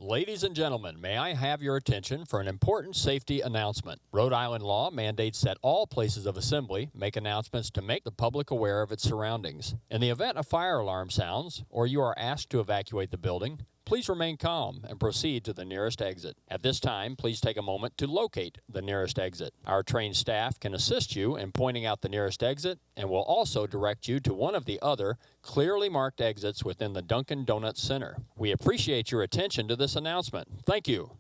Ladies and gentlemen, may I have your attention for an important safety announcement. Rhode Island law mandates that all places of assembly make announcements to make the public aware of its surroundings. In the event a fire alarm sounds, or you are asked to evacuate the building, please remain calm and proceed to the nearest exit. At this time, please take a moment to locate the nearest exit. Our trained staff can assist you in pointing out the nearest exit and will also direct you to one of the other clearly marked exits within the Dunkin' Donuts Center. We appreciate your attention to this announcement. Thank you.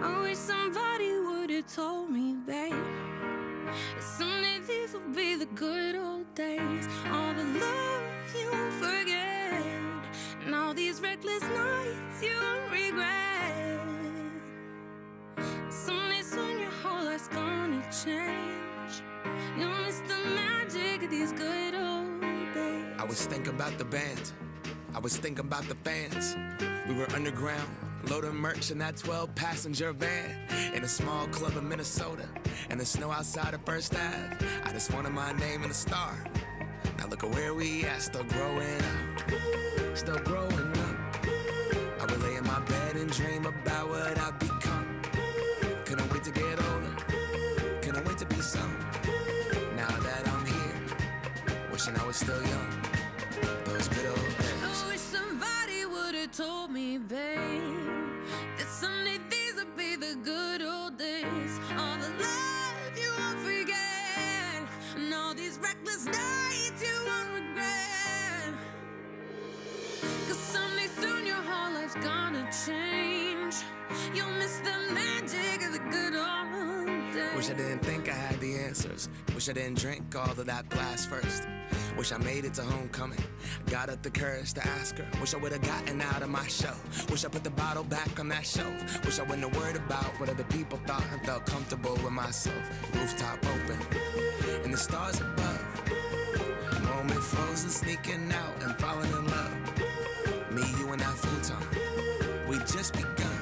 I wish somebody would have told me, babe, Someday these will be the good old days. All the love you won't forget, and all these reckless nights you won't regret. Someday soon your whole life's gonna change. You'll miss the magic of these good old days. I was thinking about the band, I was thinking about the fans. We were underground, loading merch in that 12-passenger van, in a small club in Minnesota, and the snow outside of First Ave. I just wanted my name and a star. Now look at where we at, still growing up, still growing up. I would lay in my bed and dream about what I'd become. Couldn't wait to get older, couldn't wait to be some. Now that I'm here, wishing I was still young. Those good old days. I wish somebody would've told me, babe, that someday these would be the good old days. All the love you won't forget, and all these reckless nights you won't regret. 'Cause someday soon your whole life's gonna change. You'll miss the magic of the good old days. Wish I didn't think I had the answers. Wish I didn't drink all of that glass first. Wish I made it to homecoming, got up the courage to ask her. Wish I would've gotten out of my show. Wish I put the bottle back on that shelf. Wish I wouldn't have worried about what other people thought and felt comfortable with myself. Rooftop open, and the stars above. Moment frozen, sneaking out and falling in love. Me, you, and that futon, we just begun.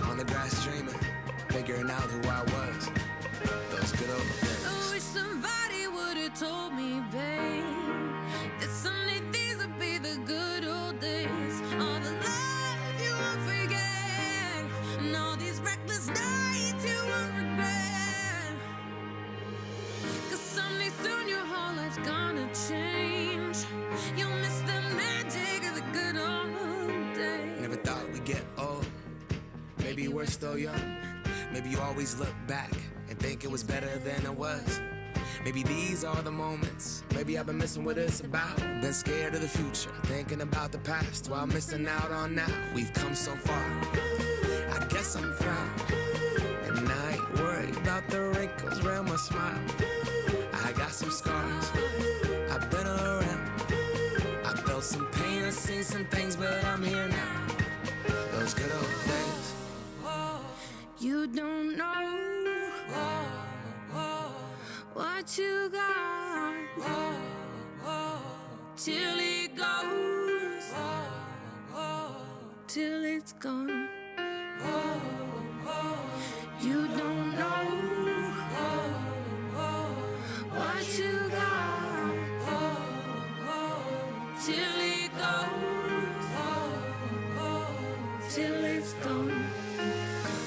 On the grass dreaming, figuring out who I was. Those good old days. I wish somebody would've told me, babe, that someday these would be the good old days. All the love you won't forget, and all these reckless nights you won't regret. 'Cause someday soon your whole life's gonna change. You'll miss the magic of the good old days. Never thought we'd get old. Maybe we're still young. Maybe you always look back and think it was better than it was. Maybe these are the moments. Maybe I've been missing what it's about. Been scared of the future, thinking about the past while missing out on now. We've come so far, I guess I'm proud. And I ain't worried about the wrinkles around my smile. I got some scars, I've been around. I felt some pain, I've seen some things, but I'm here now. Those good old days. You don't know what you got till it goes, till it's gone. You don't know what you got till it goes, till it's gone.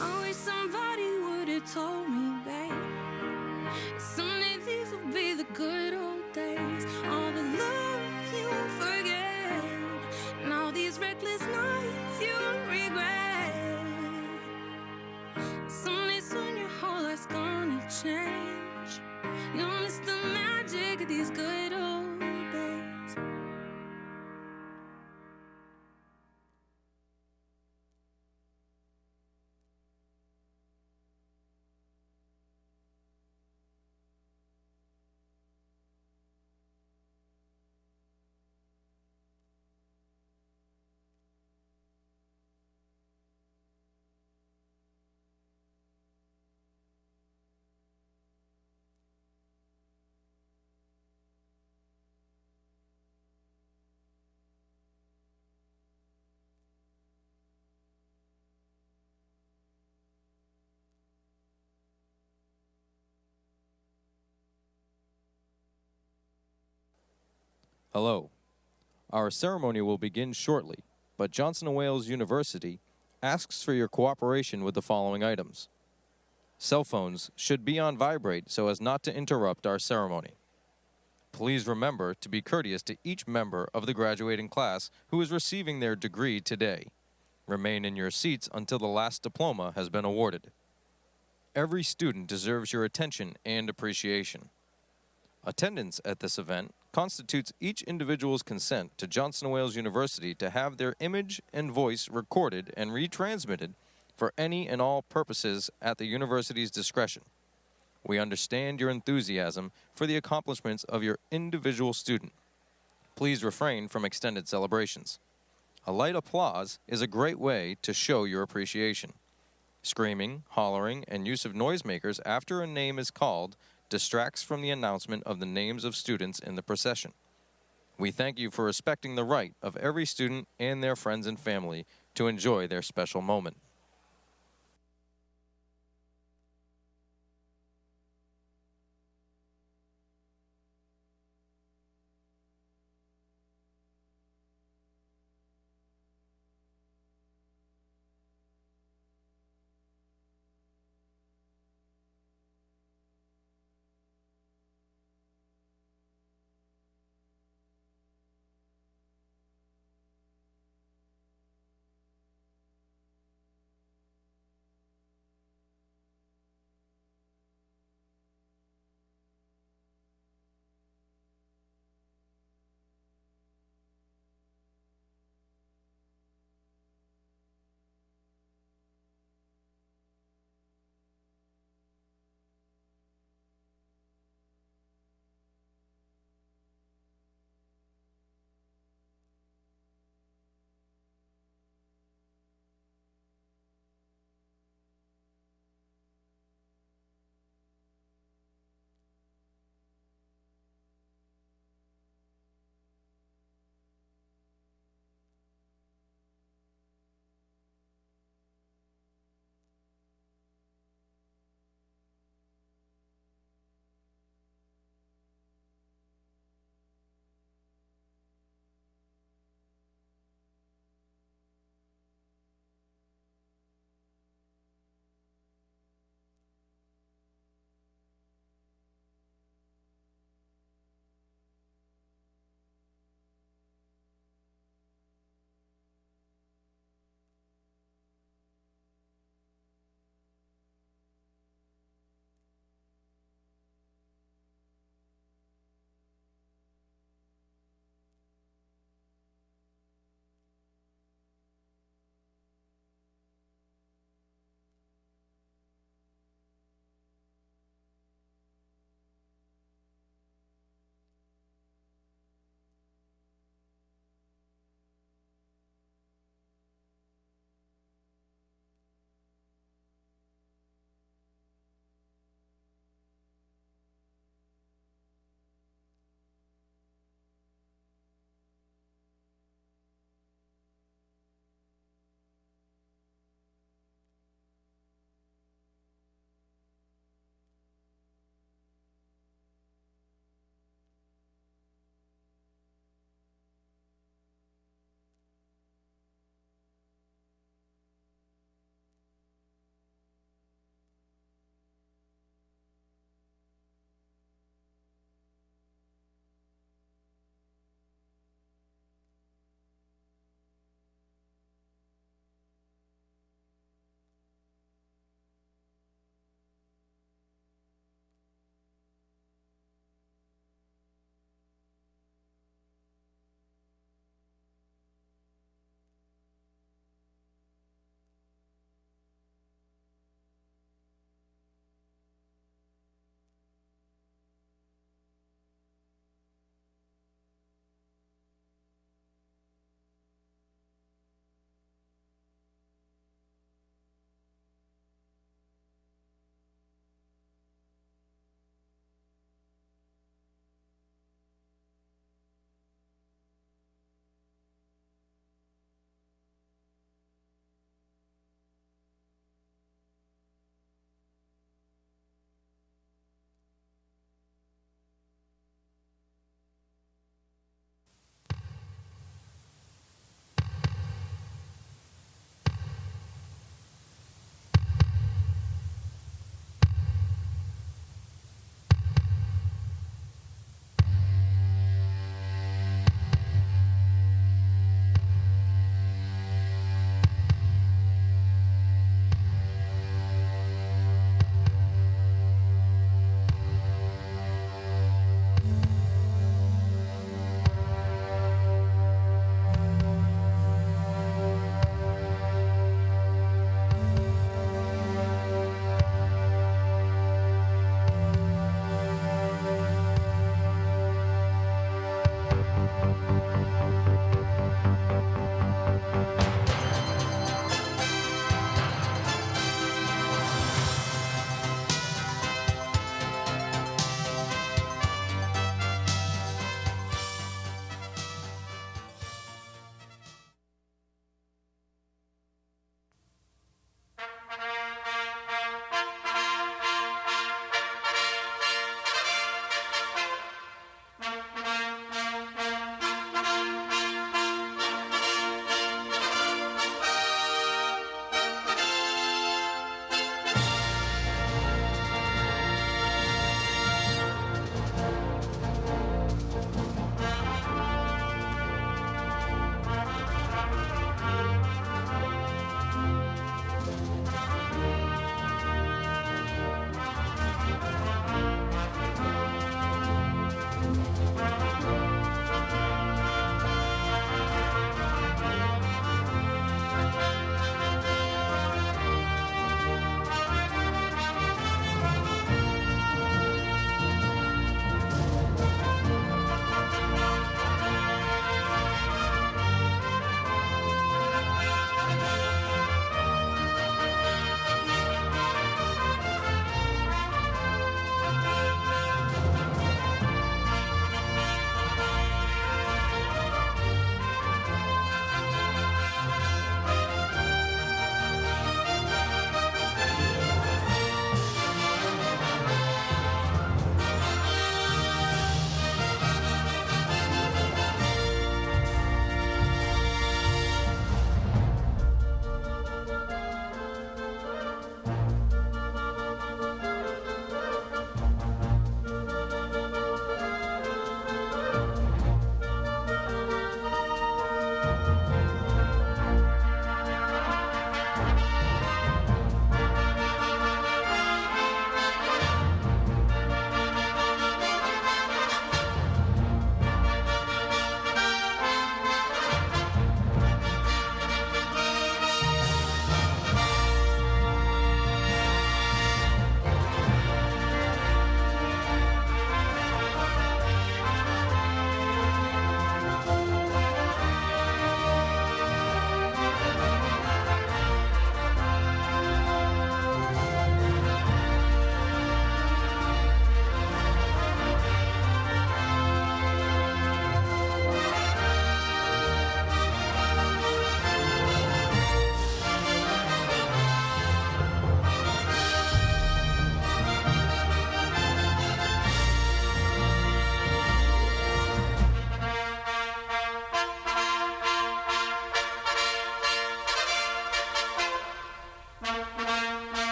I wish somebody would've told me, babe, someday these will be the good old days. All the love you won't forget, and all these reckless nights you won't regret. Someday soon your whole life's gonna change. You'll miss the magic of these good old days. Hello. Our ceremony will begin shortly, but Johnson & Wales University asks for your cooperation with the following items. Cell phones should be on vibrate so as not to interrupt our ceremony. Please remember to be courteous to each member of the graduating class who is receiving their degree today. Remain in your seats until the last diploma has been awarded. Every student deserves your attention and appreciation. Attendance at this event constitutes each individual's consent to Johnson & Wales University to have their image and voice recorded and retransmitted for any and all purposes at the university's discretion. We understand your enthusiasm for the accomplishments of your individual student. Please refrain from extended celebrations. A light applause is a great way to show your appreciation. Screaming, hollering, and use of noisemakers after a name is called distracts from the announcement of the names of students in the procession. We thank you for respecting the right of every student and their friends and family to enjoy their special moment.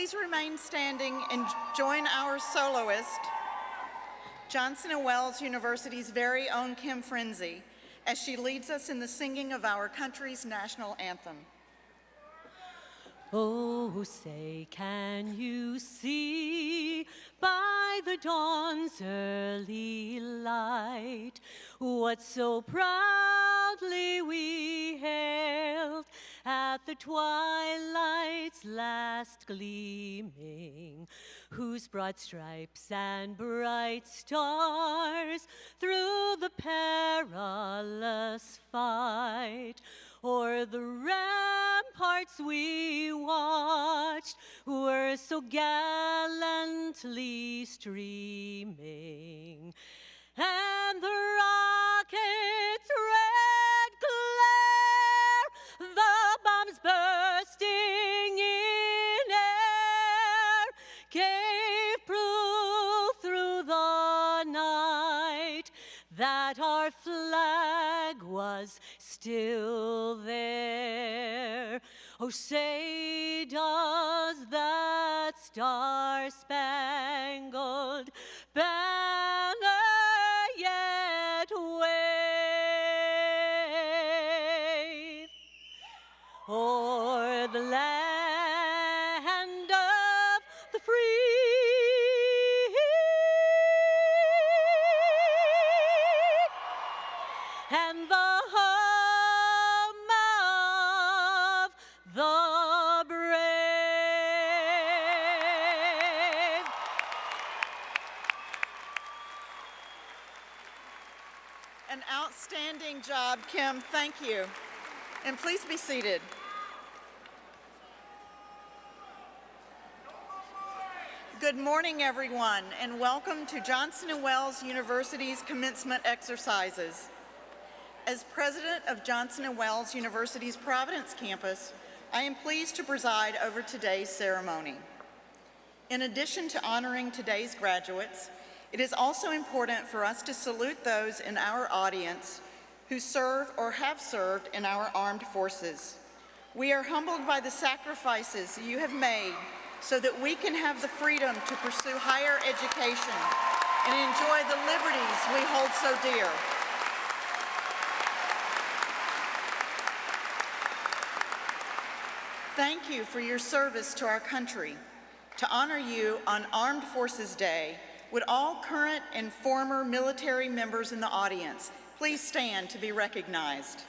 please remain standing and join our soloist, Johnson & Wales University's very own Kim Frenzy, as she leads us in the singing of our country's national anthem. Oh, say, can you see by the dawn's early light what so proudly we hailed at the twilight's last gleaming, whose broad stripes and bright stars through the perilous fight o'er the ramparts we watched were so gallantly streaming, and the rocket's red glare, the bombs bursting in air, gave proof through the night that our flag was still there. Oh, say, does that star-spangled banner yet wave o'er the land of the free and the home of the brave? An outstanding job, Kim. Thank you. And please be seated. Good morning, everyone, and welcome to Johnson & Wales University's commencement exercises. As president of Johnson & Wales University's Providence campus, I am pleased to preside over today's ceremony. In addition to honoring today's graduates, it is also important for us to salute those in our audience who serve or have served in our armed forces. We are humbled by the sacrifices you have made so that we can have the freedom to pursue higher education and enjoy the liberties we hold so dear. Thank you for your service to our country. To honor you on Armed Forces Day, would all current and former military members in the audience please stand to be recognized?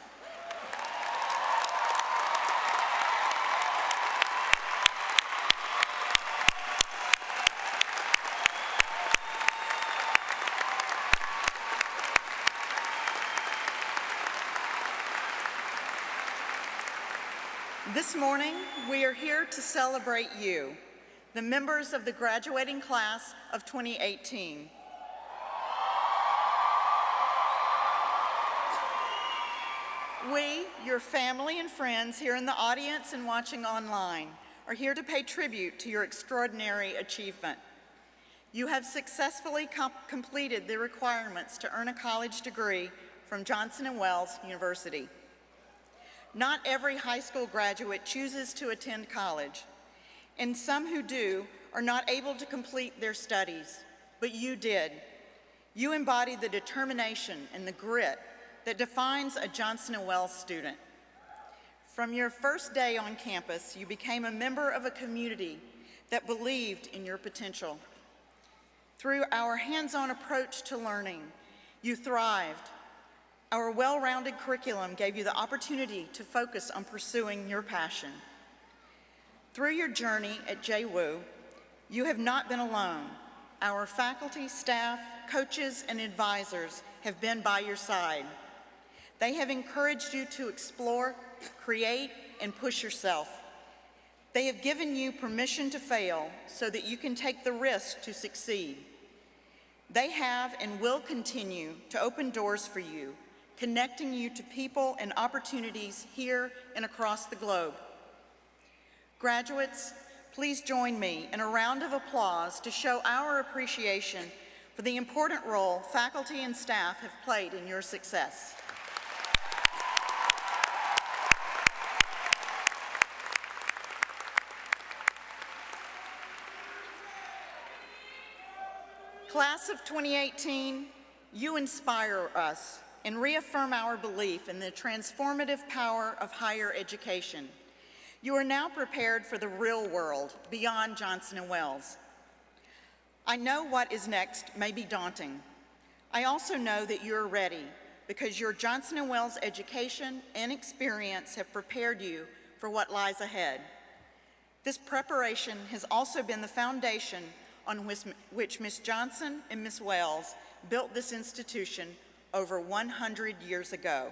This morning, we are here to celebrate you, the members of the graduating class of 2018. We, your family and friends here in the audience and watching online, are here to pay tribute to your extraordinary achievement. You have successfully completed the requirements to earn a college degree from Johnson & Wales University. Not every high school graduate chooses to attend college, and some who do are not able to complete their studies, but you did. You embody the determination and the grit that defines a Johnson & Wales student. From your first day on campus, you became a member of a community that believed in your potential. Through our hands-on approach to learning, you thrived. Our well-rounded curriculum gave you the opportunity to focus on pursuing your passion. Through your journey at JWU, you have not been alone. Our faculty, staff, coaches, and advisors have been by your side. They have encouraged you to explore, create, and push yourself. They have given you permission to fail so that you can take the risk to succeed. They have and will continue to open doors for you, connecting you to people and opportunities here and across the globe. Graduates, please join me in a round of applause to show our appreciation for the important role faculty and staff have played in your success. Class of 2018, you inspire us and reaffirm our belief in the transformative power of higher education. You are now prepared for the real world beyond Johnson & Wales. I know what is next may be daunting. I also know that you're ready because your Johnson & Wales education and experience have prepared you for what lies ahead. This preparation has also been the foundation on which Ms. Johnson and Ms. Wales built this institution over 100 years ago.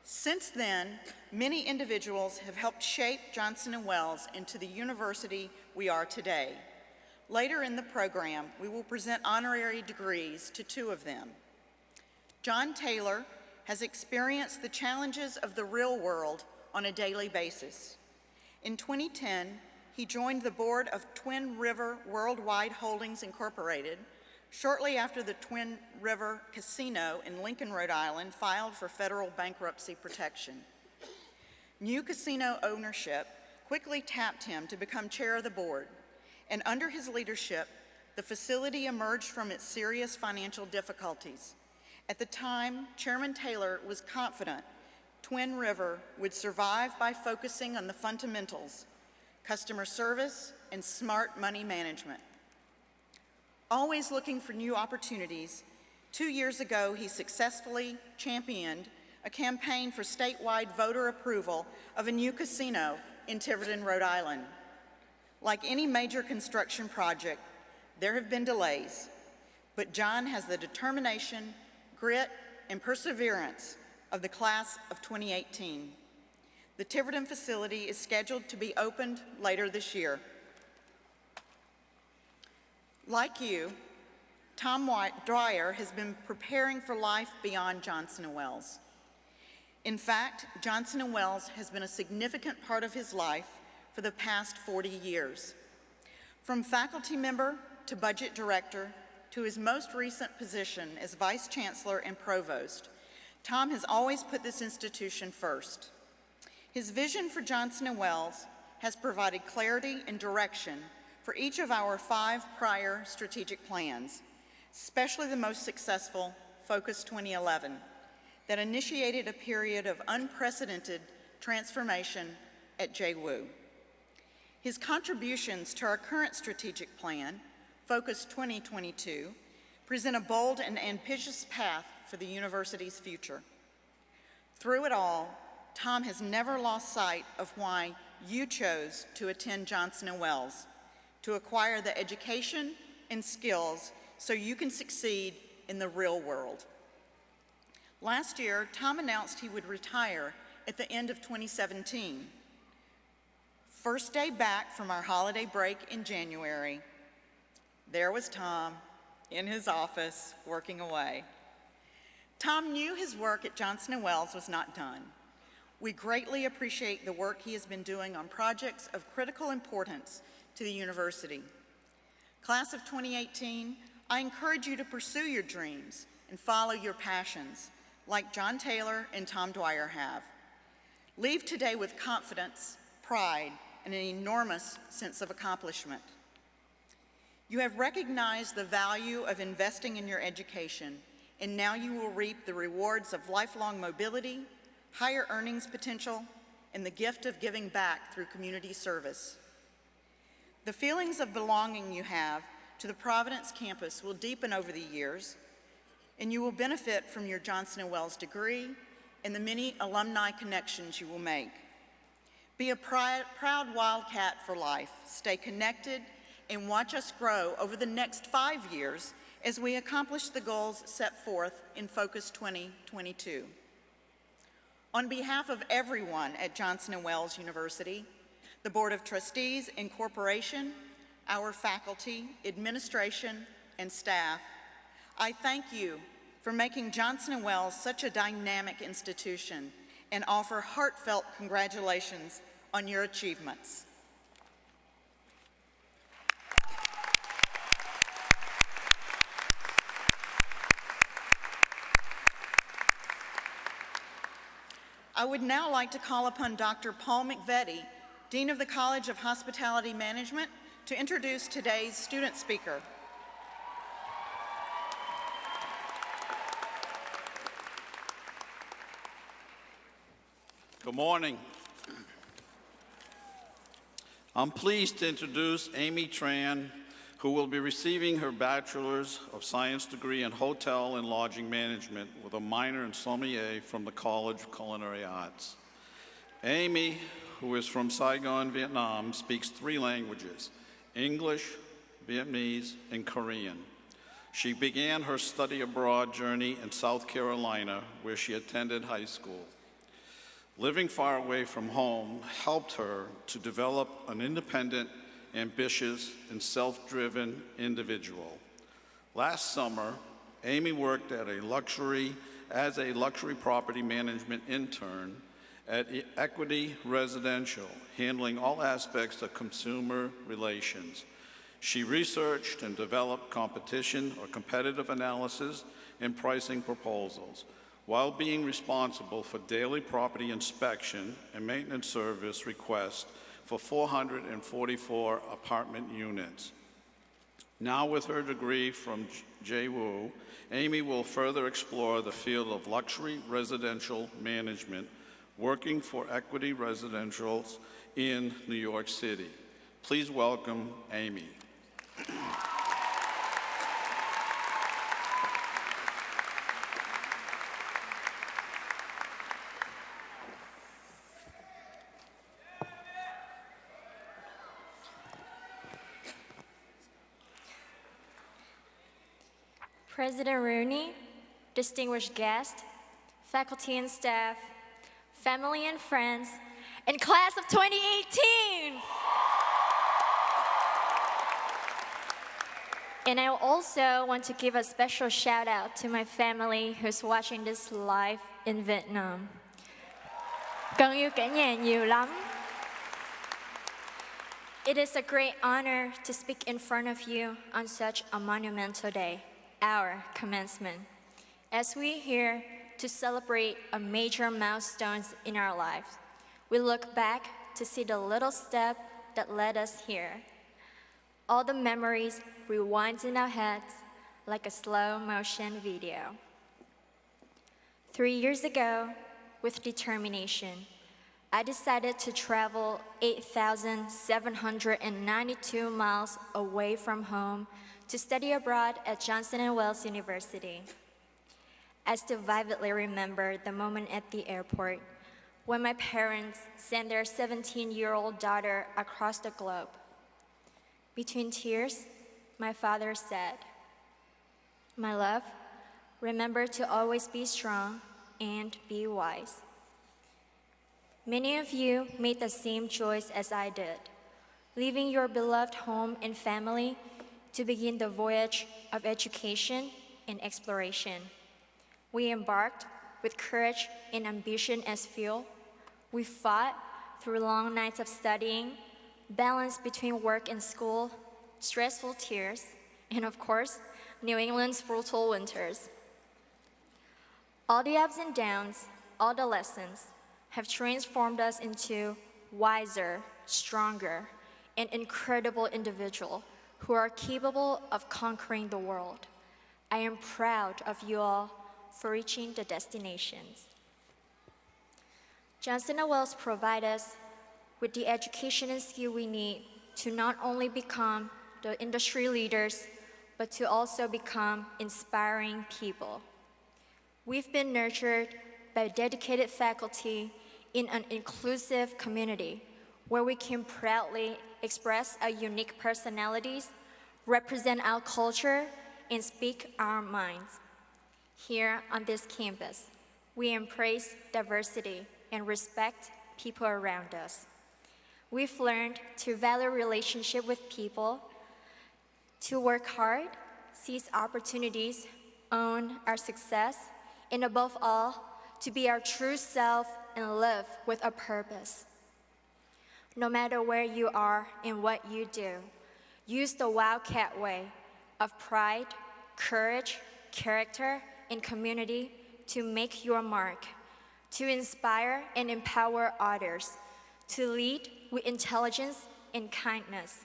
Since then, many individuals have helped shape Johnson & Wales into the university we are today. Later in the program, we will present honorary degrees to two of them. John Taylor has experienced the challenges of the real world on a daily basis. In 2010, he joined the board of Twin River Worldwide Holdings Incorporated shortly after the Twin River Casino in Lincoln, Rhode Island filed for federal bankruptcy protection. New casino ownership quickly tapped him to become chair of the board, and under his leadership, the facility emerged from its serious financial difficulties. At the time, Chairman Taylor was confident Twin River would survive by focusing on the fundamentals: customer service and smart money management. Always looking for new opportunities, 2 years ago he successfully championed a campaign for statewide voter approval of a new casino in Tiverton, Rhode Island. Like any major construction project, there have been delays, but John has the determination, grit, and perseverance of the class of 2018. The Tiverton facility is scheduled to be opened later this year. Like you, Tom Dwyer has been preparing for life beyond Johnson & Wales. In fact, Johnson & Wales has been a significant part of his life for the past 40 years. From faculty member to budget director to his most recent position as vice chancellor and provost, Tom has always put this institution first. His vision for Johnson & Wales has provided clarity and direction for each of our 5 prior strategic plans, especially the most successful, Focus 2011, that initiated a period of unprecedented transformation at JWU. His contributions to our current strategic plan, Focus 2022, present a bold and ambitious path for the university's future. Through it all, Tom has never lost sight of why you chose to attend Johnson & Wales, to acquire the education and skills so you can succeed in the real world. Last year, Tom announced he would retire at the end of 2017. First day back from our holiday break in January, there was Tom in his office working away. Tom knew his work at Johnson & Wales was not done. We greatly appreciate the work he has been doing on projects of critical importance to the university. Class of 2018, I encourage you to pursue your dreams and follow your passions, like John Taylor and Tom Dwyer have. Leave today with confidence, pride, and an enormous sense of accomplishment. You have recognized the value of investing in your education, and now you will reap the rewards of lifelong mobility, higher earnings potential, and the gift of giving back through community service. The feelings of belonging you have to the Providence campus will deepen over the years, and you will benefit from your Johnson & Wales degree and the many alumni connections you will make. Be a proud Wildcat for life. Stay connected and watch us grow over the next 5 years as we accomplish the goals set forth in Focus 2022. On behalf of everyone at Johnson & Wales University, the Board of Trustees and Corporation, our faculty, administration, and staff, I thank you for making Johnson & Wales such a dynamic institution and offer heartfelt congratulations on your achievements. I would now like to call upon Dr. Paul McVetti, Dean of the College of Hospitality Management, to introduce today's student speaker. Good morning. I'm pleased to introduce Amy Tran, who will be receiving her Bachelor's of Science degree in Hotel and Lodging Management with a minor in sommelier from the College of Culinary Arts. Amy, who is from Saigon, Vietnam, speaks 3 languages: English, Vietnamese, and Korean. She began her study abroad journey in South Carolina, where she attended high school. Living far away from home helped her to develop an independent, ambitious, and self-driven individual. Last summer, Amy worked as a luxury property management intern at Equity Residential, handling all aspects of consumer relations. She researched and developed competition or competitive analysis and pricing proposals, while being responsible for daily property inspection and maintenance service requests for 444 apartment units. Now with her degree from JWU, Amy will further explore the field of luxury residential management, working for Equity Residentials in New York City. Please welcome Amy. President Rooney, distinguished guests, faculty and staff, family and friends, and class of 2018. And I also want to give a special shout out to my family who's watching this live in Vietnam. Con yêu cả nhà nhiều lắm. It is a great honor to speak in front of you on such a monumental day, our commencement, as we here to celebrate a major milestones in our lives. We look back to see the little step that led us here. All the memories rewind in our heads like a slow motion video. 3 years ago, with determination, I decided to travel 8,792 miles away from home to study abroad at Johnson & Wales University. I still vividly remember the moment at the airport when my parents sent their 17-year-old daughter across the globe. Between tears, my father said, "My love, remember to always be strong and be wise." Many of you made the same choice as I did, leaving your beloved home and family to begin the voyage of education and exploration. We embarked with courage and ambition as fuel. We fought through long nights of studying, balance between work and school, stressful tears, and of course, New England's brutal winters. All the ups and downs, all the lessons have transformed us into wiser, stronger, and incredible individuals who are capable of conquering the world. I am proud of you all for reaching the destinations. Johnson & Wales provides us with the education and skill we need to not only become the industry leaders, but to also become inspiring people. We've been nurtured by dedicated faculty in an inclusive community where we can proudly express our unique personalities, represent our culture, and speak our minds. Here on this campus, we embrace diversity and respect people around us. We've learned to value relationship with people, to work hard, seize opportunities, own our success, and above all, to be our true self and live with a purpose. No matter where you are and what you do, use the Wildcat way of pride, courage, character, and community to make your mark, to inspire and empower others, to lead with intelligence and kindness,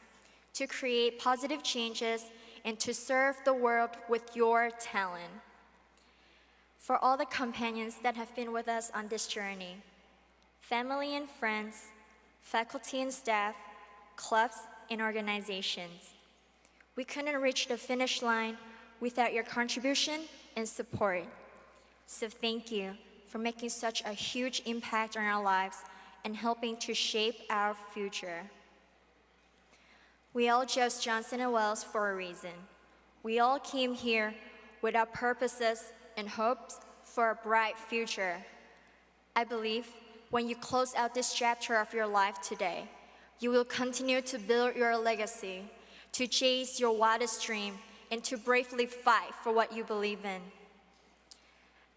to create positive changes, and to serve the world with your talent. For all the companions that have been with us on this journey, family and friends, faculty and staff, clubs and organizations. We couldn't reach the finish line without your contribution and support. So thank you for making such a huge impact on our lives and helping to shape our future. We all chose Johnson & Wales for a reason. We all came here with our purposes and hopes for a bright future. I believe when you close out this chapter of your life today, you will continue to build your legacy, to chase your wildest dream, and to bravely fight for what you believe in.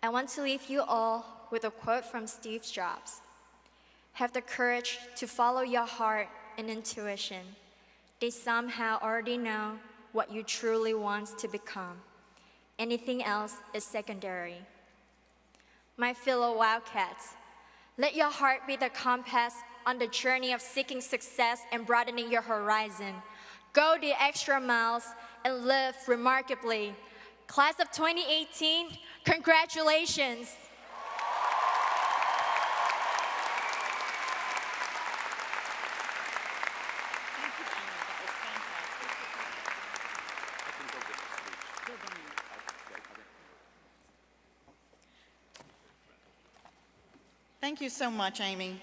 I want to leave you all with a quote from Steve Jobs. Have the courage to follow your heart and intuition. They somehow already know what you truly want to become. Anything else is secondary. My fellow Wildcats, let your heart be the compass on the journey of seeking success and broadening your horizon. Go the extra miles and live remarkably. Class of 2018, congratulations. Thank you so much, Amy.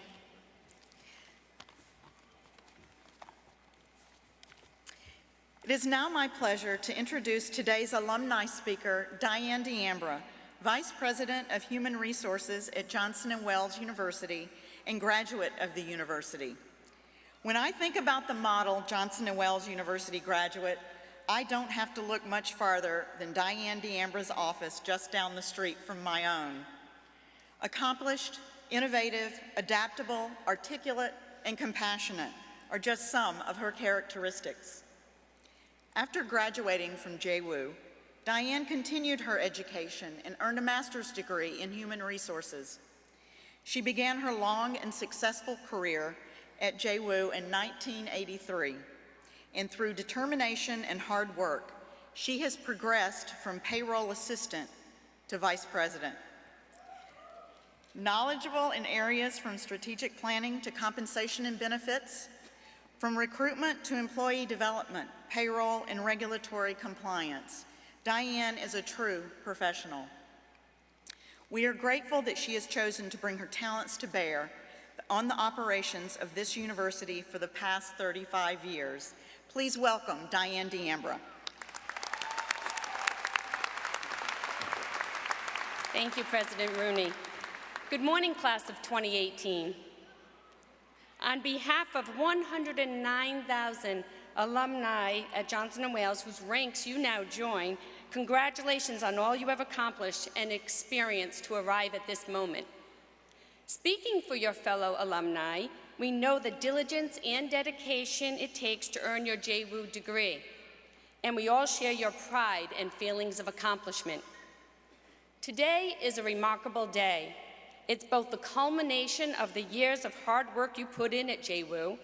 It is now my pleasure to introduce today's alumni speaker, Diane D'Ambra, Vice President of Human Resources at Johnson & Wales University and graduate of the university. When I think about the model Johnson & Wales University graduate, I don't have to look much farther than Diane D'Ambra's office just down the street from my own. Accomplished, innovative, adaptable, articulate, and compassionate are just some of her characteristics. After graduating from JWU, Diane continued her education and earned a master's degree in human resources. She began her long and successful career at JWU in 1983, and through determination and hard work, she has progressed from payroll assistant to vice president. Knowledgeable in areas from strategic planning to compensation and benefits, from recruitment to employee development, payroll, and regulatory compliance, Diane is a true professional. We are grateful that she has chosen to bring her talents to bear on the operations of this university for the past 35 years. Please welcome Diane D'Ambra. Thank you, President Rooney. Good morning, class of 2018. On behalf of 109,000 alumni at Johnson & Wales, whose ranks you now join, congratulations on all you have accomplished and experienced to arrive at this moment. Speaking for your fellow alumni, we know the diligence and dedication it takes to earn your JWU degree, and we all share your pride and feelings of accomplishment. Today is a remarkable day. It's both the culmination of the years of hard work you put in at JWU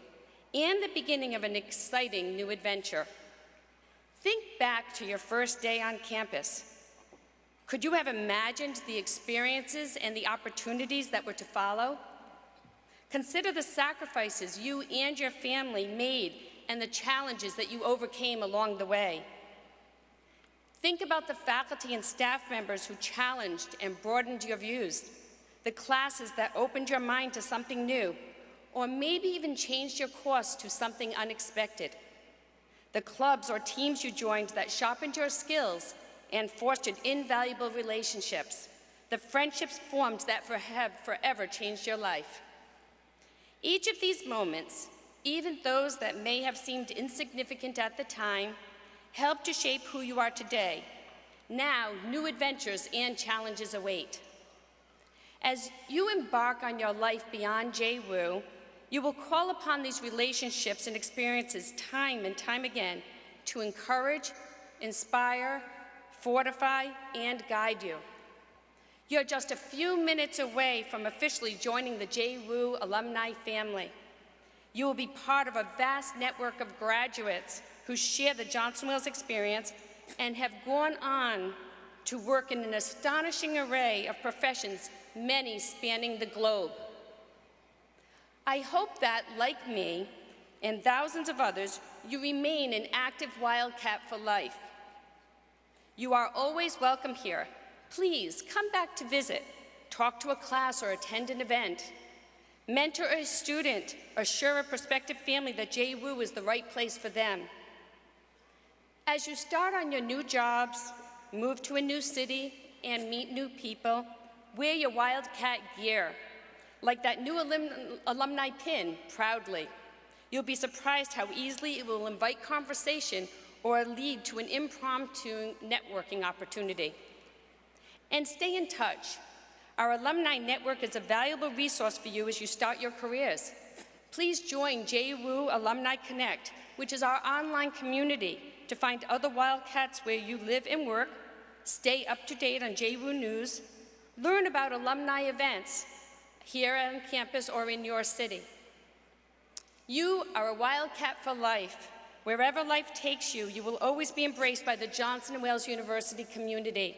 and the beginning of an exciting new adventure. Think back to your first day on campus. Could you have imagined the experiences and the opportunities that were to follow? Consider the sacrifices you and your family made and the challenges that you overcame along the way. Think about the faculty and staff members who challenged and broadened your views, the classes that opened your mind to something new, or maybe even changed your course to something unexpected. The clubs or teams you joined that sharpened your skills and fostered invaluable relationships, the friendships formed that have forever changed your life. Each of these moments, even those that may have seemed insignificant at the time, helped to shape who you are today. Now, new adventures and challenges await. As you embark on your life beyond JWU, you will call upon these relationships and experiences time and time again to encourage, inspire, fortify, and guide you. You're just a few minutes away from officially joining the JWU alumni family. You will be part of a vast network of graduates who share the Johnson Wales experience and have gone on to work in an astonishing array of professions, many spanning the globe. I hope that, like me and thousands of others, you remain an active Wildcat for life. You are always welcome here. Please come back to visit, talk to a class or attend an event. Mentor a student, assure a prospective family that JWU is the right place for them. As you start on your new jobs, move to a new city, and meet new people, wear your Wildcat gear, like that new alumni pin, proudly. You'll be surprised how easily it will invite conversation or lead to an impromptu networking opportunity. And stay in touch. Our alumni network is a valuable resource for you as you start your careers. Please join JWU Alumni Connect, which is our online community to find other Wildcats where you live and work, stay up to date on JWU news, learn about alumni events here on campus or in your city. You are a Wildcat for life. Wherever life takes you, you will always be embraced by the Johnson & Wales University community.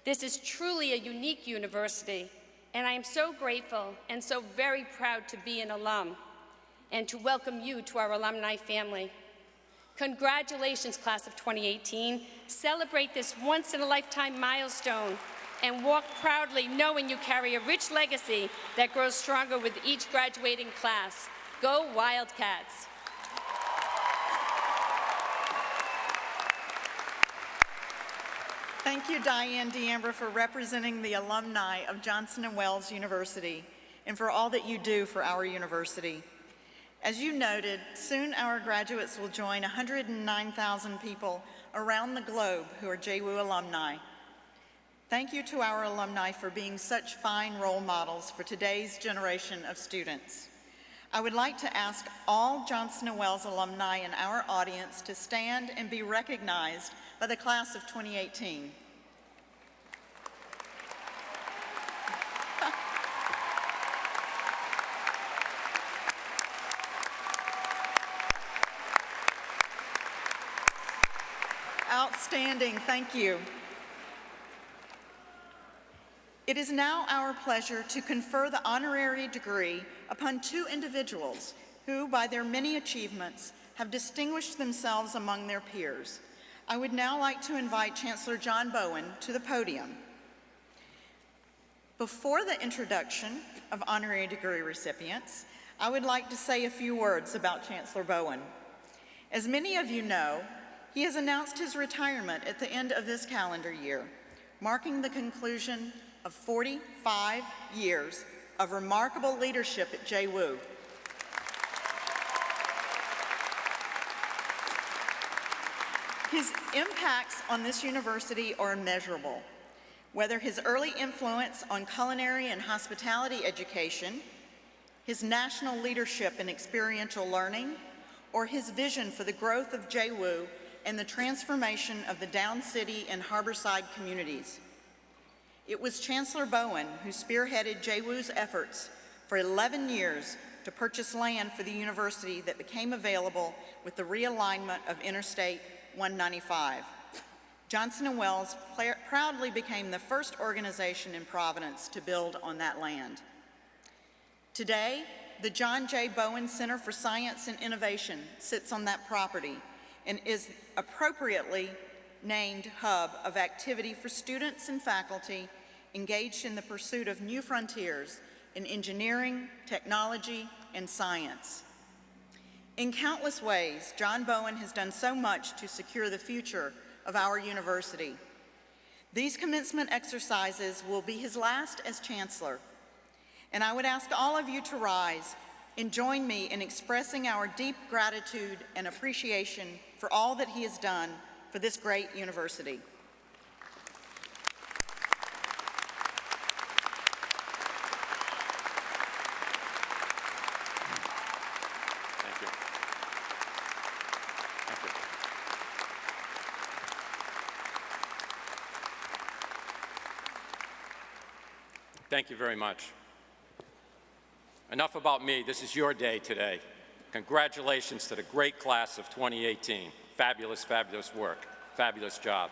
This is truly a unique university, and I am so grateful and so very proud to be an alum and to welcome you to our alumni family. Congratulations, class of 2018. Celebrate this once-in-a-lifetime milestone and walk proudly knowing you carry a rich legacy that grows stronger with each graduating class. Go Wildcats! Thank you, Diane DeAmber, for representing the alumni of Johnson & Wales University and for all that you do for our university. As you noted, soon our graduates will join 109,000 people around the globe who are JWU alumni. Thank you to our alumni for being such fine role models for today's generation of students. I would like to ask all Johnson & Wales alumni in our audience to stand and be recognized by the class of 2018. Outstanding, thank you. It is now our pleasure to confer the honorary degree upon two individuals who, by their many achievements, have distinguished themselves among their peers. I would now like to invite Chancellor John Bowen to the podium. Before the introduction of honorary degree recipients, I would like to say a few words about Chancellor Bowen. As many of you know, he has announced his retirement at the end of this calendar year, marking the conclusion of 45 years of remarkable leadership at JWU. His impacts on this university are immeasurable, whether his early influence on culinary and hospitality education, his national leadership in experiential learning, or his vision for the growth of JWU and the transformation of the Down City and Harborside communities. It was Chancellor Bowen who spearheaded JWU's efforts for 11 years to purchase land for the university that became available with the realignment of Interstate 195. Johnson & Wales proudly became the first organization in Providence to build on that land. Today, the John J. Bowen Center for Science and Innovation sits on that property and is appropriately named hub of activity for students and faculty engaged in the pursuit of new frontiers in engineering, technology, and science. In countless ways, John Bowen has done so much to secure the future of our university. These commencement exercises will be his last as Chancellor, and I would ask all of you to rise and join me in expressing our deep gratitude and appreciation for all that he has done for this great university. Thank you. Thank you. Thank you very much. Enough about me. This is your day today. Congratulations to the great class of 2018. Fabulous, fabulous work. Fabulous job.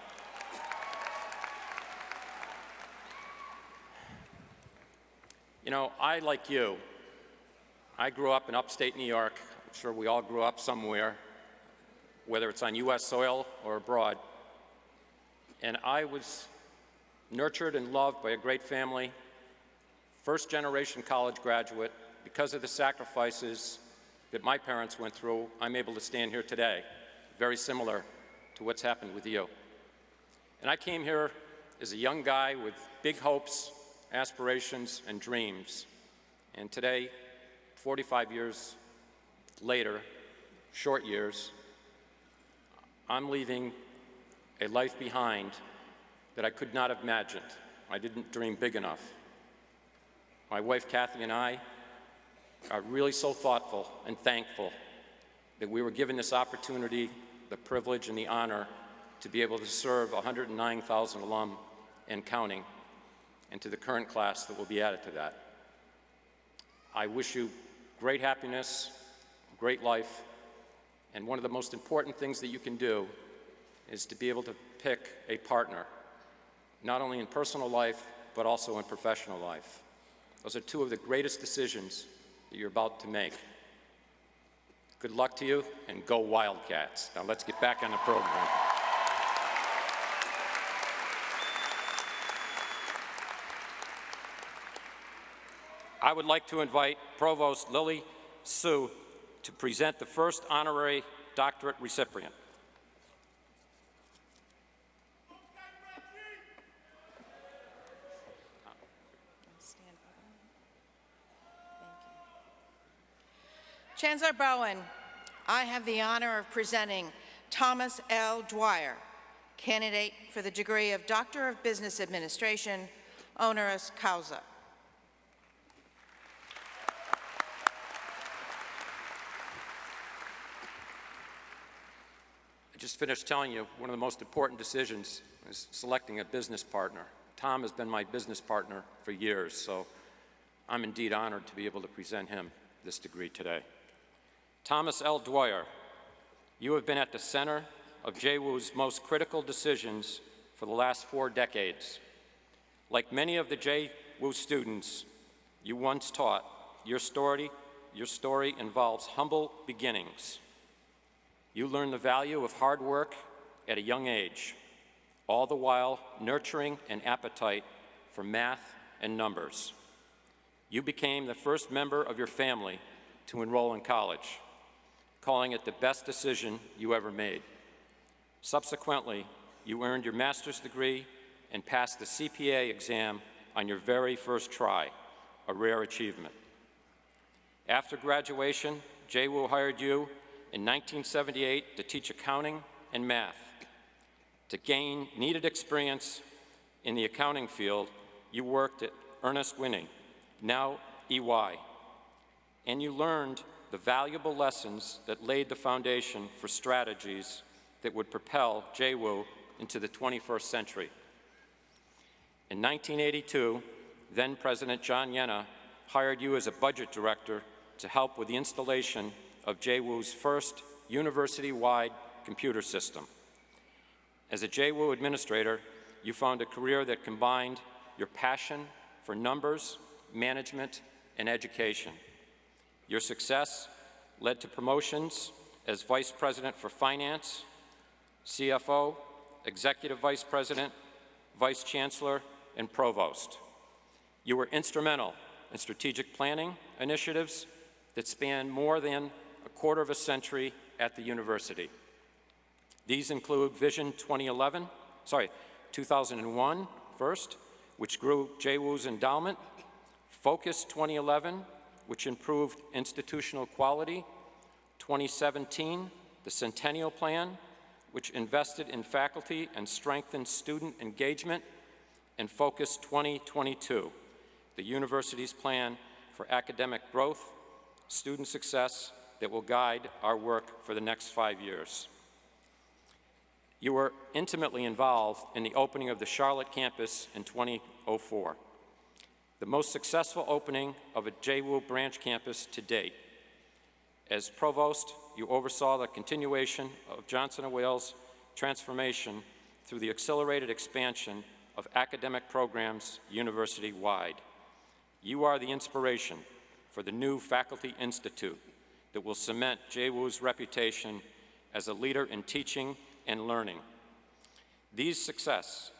You know, I, like you, I grew up in upstate New York. I'm sure we all grew up somewhere, whether it's on U.S. soil or abroad. And I was nurtured and loved by a great family, first-generation college graduate. Because of the sacrifices that my parents went through, I'm able to stand here today, very similar to what's happened with you. And I came here as a young guy with big hopes, aspirations, and dreams. And today, 45 years later, short years, I'm leaving a life behind that I could not have imagined. I didn't dream big enough. My wife, Kathy, and I are really so thoughtful and thankful that we were given this opportunity, the privilege and the honor to be able to serve 109,000 alum and counting, and to the current class that will be added to that. I wish you great happiness, great life, and one of the most important things that you can do is to be able to pick a partner, not only in personal life, but also in professional life. Those are two of the greatest decisions that you're about to make. Good luck to you, and go Wildcats. Now let's get back on the program. I would like to invite Provost Lily Sue to present the first honorary doctorate recipient. Chancellor Bowen, I have the honor of presenting Thomas L. Dwyer, candidate for the degree of Doctor of Business Administration, honoris causa. I just finished telling you one of the most important decisions is selecting a business partner. Tom has been my business partner for years, so I'm indeed honored to be able to present him this degree today. Thomas L. Dwyer, you have been at the center of JWU's most critical decisions for the last 4 decades. Like many of the JWU students you once taught, your story involves humble beginnings. You learned the value of hard work at a young age, all the while nurturing an appetite for math and numbers. You became the first member of your family to enroll in college, calling it the best decision you ever made. Subsequently, you earned your master's degree and passed the CPA exam on your very first try, a rare achievement. After graduation, JWU hired you in 1978 to teach accounting and math. To gain needed experience in the accounting field, you worked at Ernest Winning, now EY, and you learned the valuable lessons that laid the foundation for strategies that would propel JWU into the 21st century. In 1982, then President John Yenna hired you as a budget director to help with the installation of JWU's first university-wide computer system. As a JWU administrator, you found a career that combined your passion for numbers, management, and education. Your success led to promotions as Vice President for Finance, CFO, Executive Vice President, Vice Chancellor, and Provost. You were instrumental in strategic planning initiatives that spanned more than a quarter of a century at the university. These include Vision 2001 first, which grew JWU's endowment, Focus 2011, which improved institutional quality, 2017, the Centennial Plan, which invested in faculty and strengthened student engagement, and Focus 2022, the university's plan for academic growth, student success that will guide our work for the next 5 years. You were intimately involved in the opening of the Charlotte campus in 2004, the most successful opening of a JWU branch campus to date. As provost, you oversaw the continuation of Johnson & Wales' transformation through the accelerated expansion of academic programs university-wide. You are the inspiration for the new Faculty Institute that will cement JWU's reputation as a leader in teaching and learning. These successes,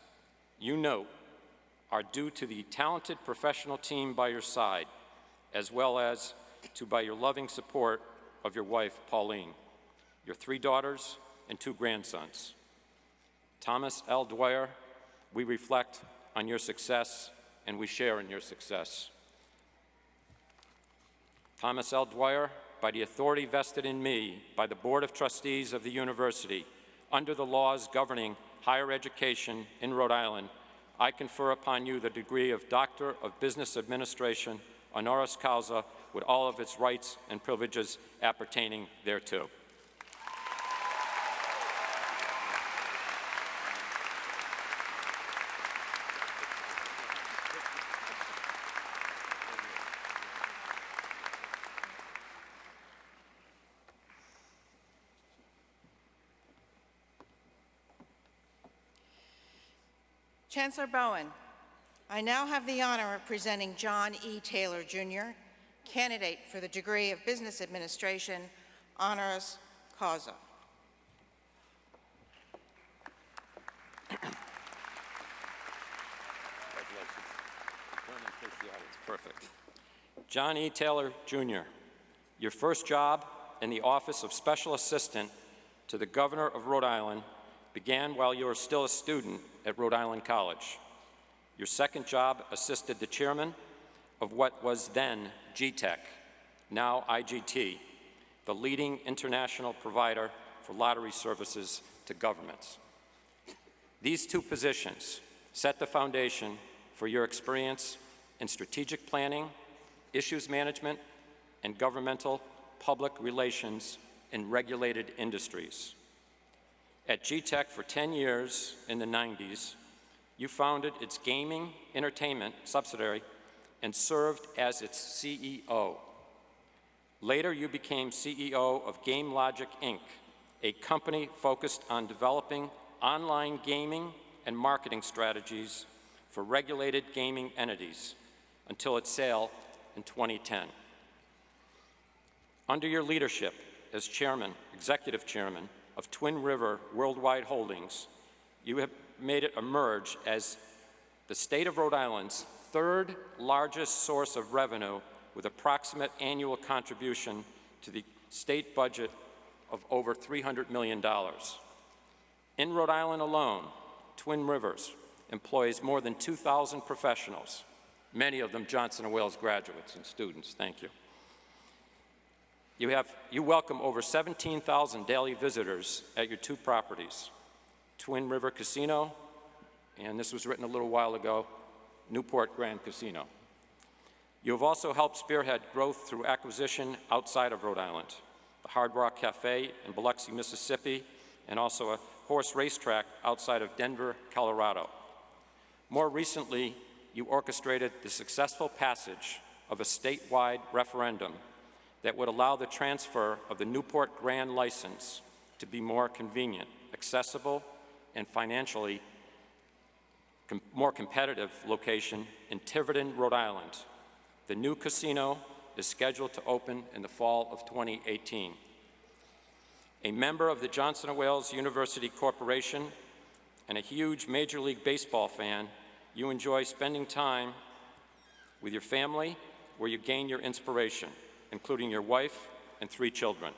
you note, are due to the talented professional team by your side, as well as by your loving support of your wife, Pauline, your 3 daughters and 2 grandsons. Thomas L. Dwyer, we reflect on your success and we share in your success. Thomas L. Dwyer, by the authority vested in me by the Board of Trustees of the University, under the laws governing higher education in Rhode Island, I confer upon you the degree of Doctor of Business Administration, honoris causa, with all of its rights and privileges appertaining thereto. Chancellor Bowen, I now have the honor of presenting John E. Taylor, Jr., candidate for the degree of Business Administration, honoris causa. Perfect. John E. Taylor, Jr., your first job in the Office of Special Assistant to the Governor of Rhode Island began while you were still a student at Rhode Island College. Your second job assisted the chairman of what was then GTEC, now IGT, the leading international provider for lottery services to governments. These 2 positions set the foundation for your experience in strategic planning, issues management, and governmental public relations in regulated industries. At GTEC for 10 years in the 90s, you founded its gaming entertainment subsidiary and served as its CEO. Later, you became CEO of Game Logic, Inc., a company focused on developing online gaming and marketing strategies for regulated gaming entities until its sale in 2010. Under your leadership as chairman, executive chairman of Twin River Worldwide Holdings, you have made it emerge as the state of Rhode Island's 3rd largest source of revenue, with approximate annual contribution to the state budget of over $300 million. In Rhode Island alone, Twin Rivers employs more than 2,000 professionals, many of them Johnson & Wales graduates and students. Thank you. You welcome over 17,000 daily visitors at your 2 properties, Twin River Casino, and this was written a little while ago, Newport Grand Casino. You have also helped spearhead growth through acquisition outside of Rhode Island, the Hard Rock Cafe in Biloxi, Mississippi, and also a horse racetrack outside of Denver, Colorado. More recently, you orchestrated the successful passage of a statewide referendum that would allow the transfer of the Newport Grand license to be more convenient, accessible, and financially more competitive location in Tiverton, Rhode Island. The new casino is scheduled to open in the fall of 2018. A member of the Johnson & Wales University Corporation and a huge Major League Baseball fan, you enjoy spending time with your family where you gain your inspiration, including your wife and 3 children.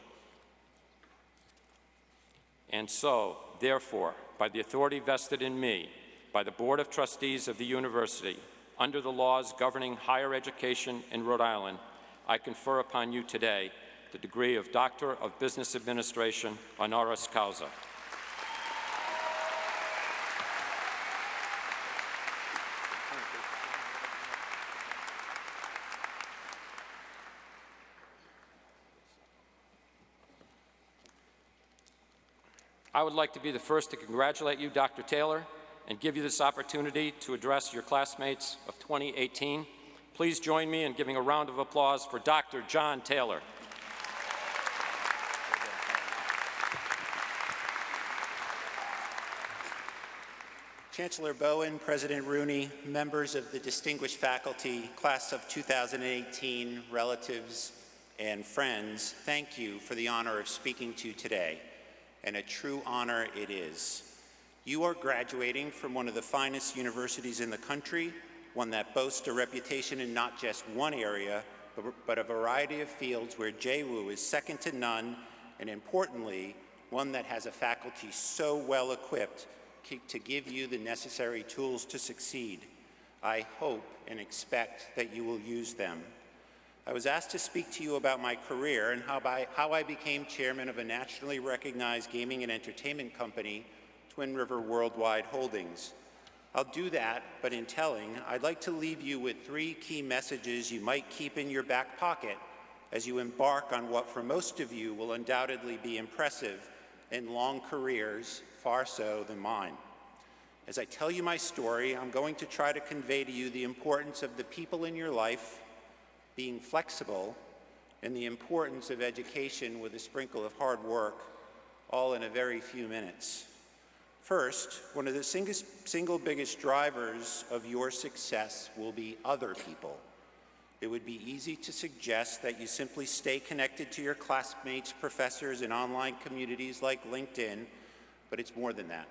And so, therefore, by the authority vested in me, by the Board of Trustees of the University, under the laws governing higher education in Rhode Island, I confer upon you today the degree of Doctor of Business Administration, honoris causa. I would like to be the first to congratulate you, Dr. Taylor, and give you this opportunity to address your classmates of 2018. Please join me in giving a round of applause for Dr. John Taylor. Chancellor Bowen, President Rooney, members of the distinguished faculty, class of 2018, relatives, and friends, thank you for the honor of speaking to you today, and a true honor it is. You are graduating from one of the finest universities in the country, one that boasts a reputation in not just one area, but a variety of fields where JWU is second to none, and importantly, one that has a faculty so well equipped to give you the necessary tools to succeed. I hope and expect that you will use them. I was asked to speak to you about my career and how I became chairman of a nationally recognized gaming and entertainment company, Twin River Worldwide Holdings. I'll do that, but in telling, I'd like to leave you with 3 key messages you might keep in your back pocket as you embark on what for most of you will undoubtedly be impressive and long careers, far so than mine. As I tell you my story, I'm going to try to convey to you the importance of the people in your life, being flexible, and the importance of education with a sprinkle of hard work, all in a very few minutes. First, one of the single biggest drivers of your success will be other people. It would be easy to suggest that you simply stay connected to your classmates, professors, and online communities like LinkedIn, but it's more than that.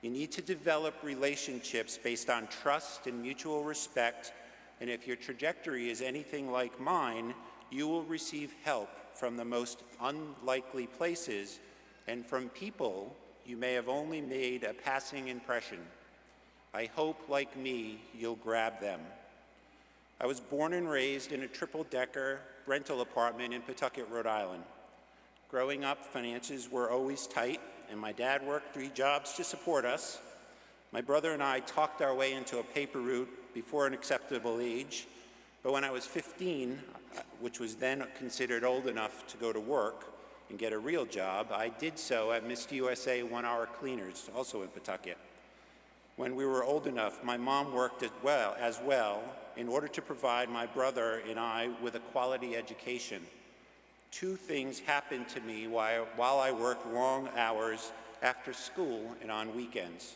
You need to develop relationships based on trust and mutual respect, and if your trajectory is anything like mine, you will receive help from the most unlikely places and from people you may have only made a passing impression. I hope, like me, you'll grab them. I was born and raised in a triple-decker rental apartment in Pawtucket, Rhode Island. Growing up, finances were always tight, and my dad worked 3 jobs to support us. My brother and I talked our way into a paper route before an acceptable age, but when I was 15, which was then considered old enough to go to work and get a real job, I did so at Mr. USA 1-Hour Cleaners, also in Pawtucket. When we were old enough, my mom worked as well in order to provide my brother and I with a quality education. 2 things happened to me while I worked long hours after school and on weekends.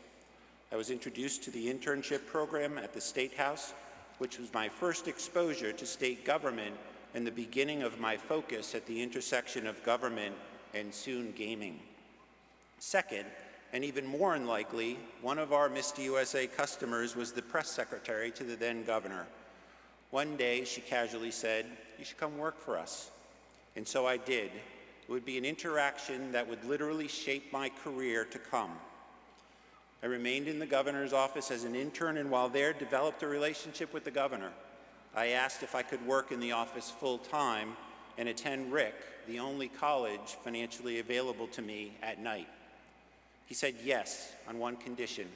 I was introduced to the internship program at the State House, which was my first exposure to state government and the beginning of my focus at the intersection of government and soon gaming. Second, and even more unlikely, one of our Mr. USA customers was the press secretary to the then governor. One day, she casually said, "You should come work for us." And so I did. It would be an interaction that would literally shape my career to come. I remained in the governor's office as an intern, and while there, developed a relationship with the governor. I asked if I could work in the office full-time and attend RIC, the only college financially available to me, at night. He said yes, on one condition.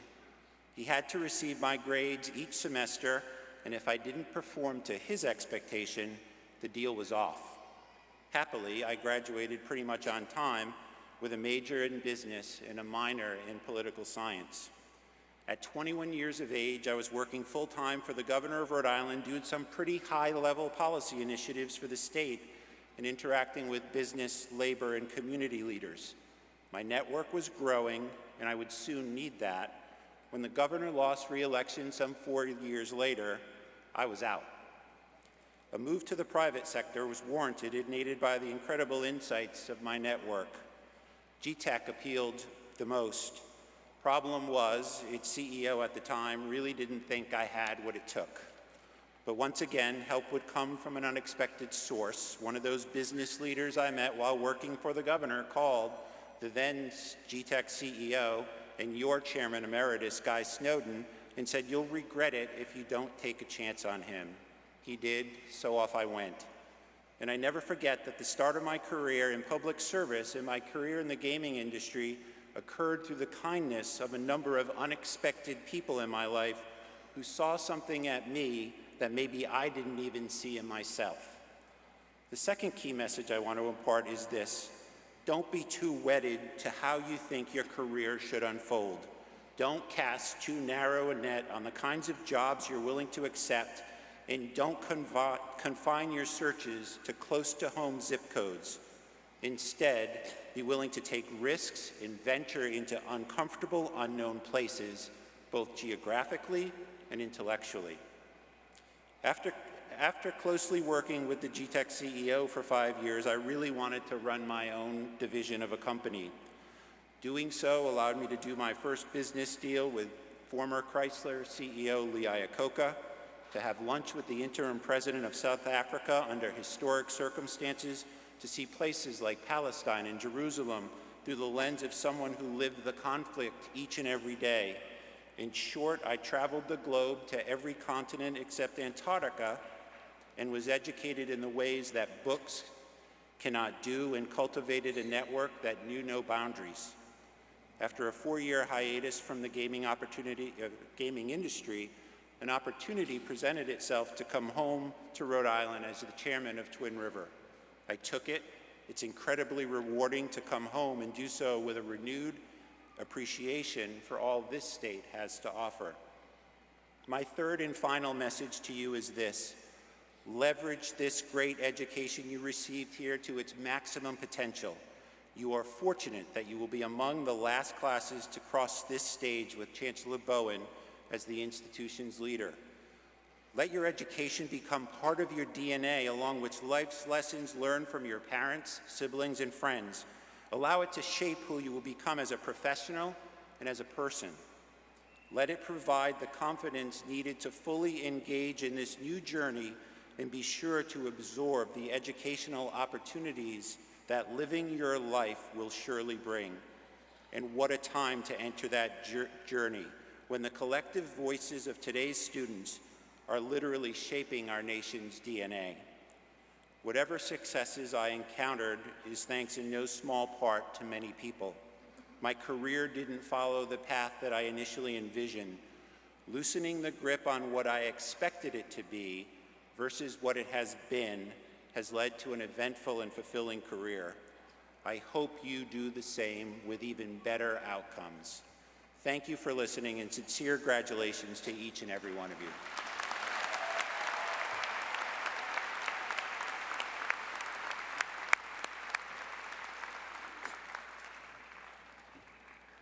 He had to receive my grades each semester, and if I didn't perform to his expectation, the deal was off. Happily, I graduated pretty much on time with a major in business and a minor in political science. At 21 years of age, I was working full-time for the governor of Rhode Island, doing some pretty high-level policy initiatives for the state and interacting with business, labor, and community leaders. My network was growing, and I would soon need that. When the governor lost re-election some 4 years later, I was out. A move to the private sector was warranted and aided by the incredible insights of my network. GTech appealed the most. Problem was, its CEO at the time really didn't think I had what it took. But once again, help would come from an unexpected source. One of those business leaders I met while working for the governor called the then GTech CEO and your chairman emeritus, Guy Snowden, and said, "You'll regret it if you don't take a chance on him." He did, so off I went. And I never forget that the start of my career in public service and my career in the gaming industry occurred through the kindness of a number of unexpected people in my life who saw something at me that maybe I didn't even see in myself. The second key message I want to impart is this: don't be too wedded to how you think your career should unfold. Don't cast too narrow a net on the kinds of jobs you're willing to accept, and don't confine your searches to close-to-home zip codes. Instead, be willing to take risks and venture into uncomfortable, unknown places both geographically and intellectually. After closely working with the GTEC CEO for 5 years, I really wanted to run my own division of a company. Doing so allowed me to do my first business deal with former Chrysler CEO Lee Iacocca, to have lunch with the interim president of South Africa under historic circumstances, to see places like Palestine and Jerusalem through the lens of someone who lived the conflict each and every day. In short, I traveled the globe to every continent except Antarctica and was educated in the ways that books cannot do, and cultivated a network that knew no boundaries. After a 4-year hiatus from the gaming industry, an opportunity presented itself to come home to Rhode Island as the chairman of Twin River. I took it. It's incredibly rewarding to come home and do so with a renewed appreciation for all this state has to offer. My third and final message to you is this: leverage this great education you received here to its maximum potential. You are fortunate that you will be among the last classes to cross this stage with Chancellor Bowen as the institution's leader. Let your education become part of your DNA, along with life's lessons learned from your parents, siblings, and friends. Allow it to shape who you will become as a professional and as a person. Let it provide the confidence needed to fully engage in this new journey, and be sure to absorb the educational opportunities that living your life will surely bring. And what a time to enter that journey, when the collective voices of today's students are literally shaping our nation's DNA. Whatever successes I encountered is thanks in no small part to many people. My career didn't follow the path that I initially envisioned. Loosening the grip on what I expected it to be versus what it has been has led to an eventful and fulfilling career. I hope you do the same with even better outcomes. Thank you for listening, and sincere congratulations to each and every one of you.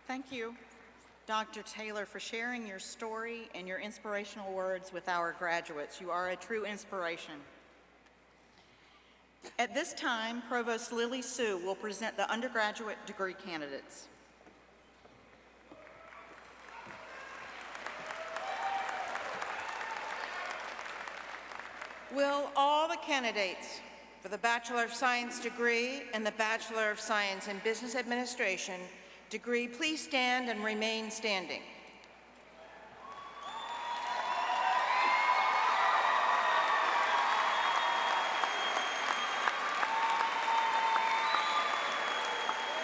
Thank you, Dr. Taylor, for sharing your story and your inspirational words with our graduates. You are a true inspiration. At this time, Provost Lily Sue will present the undergraduate degree candidates. Will all the candidates for the Bachelor of Science degree and the Bachelor of Science in Business Administration degree please stand and remain standing?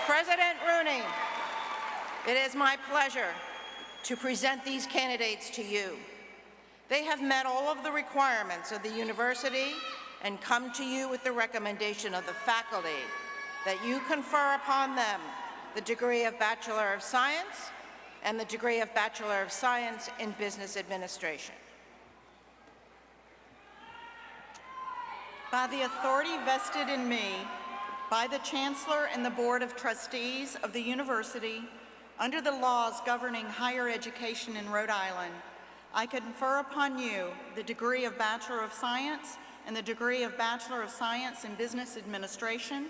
President Rooney, it is my pleasure to present these candidates to you. They have met all of the requirements of the university and come to you with the recommendation of the faculty that you confer upon them the degree of Bachelor of Science and the degree of Bachelor of Science in Business Administration. By the authority vested in me by the Chancellor and the Board of Trustees of the University, under the laws governing higher education in Rhode Island, I confer upon you the degree of Bachelor of Science and the degree of Bachelor of Science in Business Administration,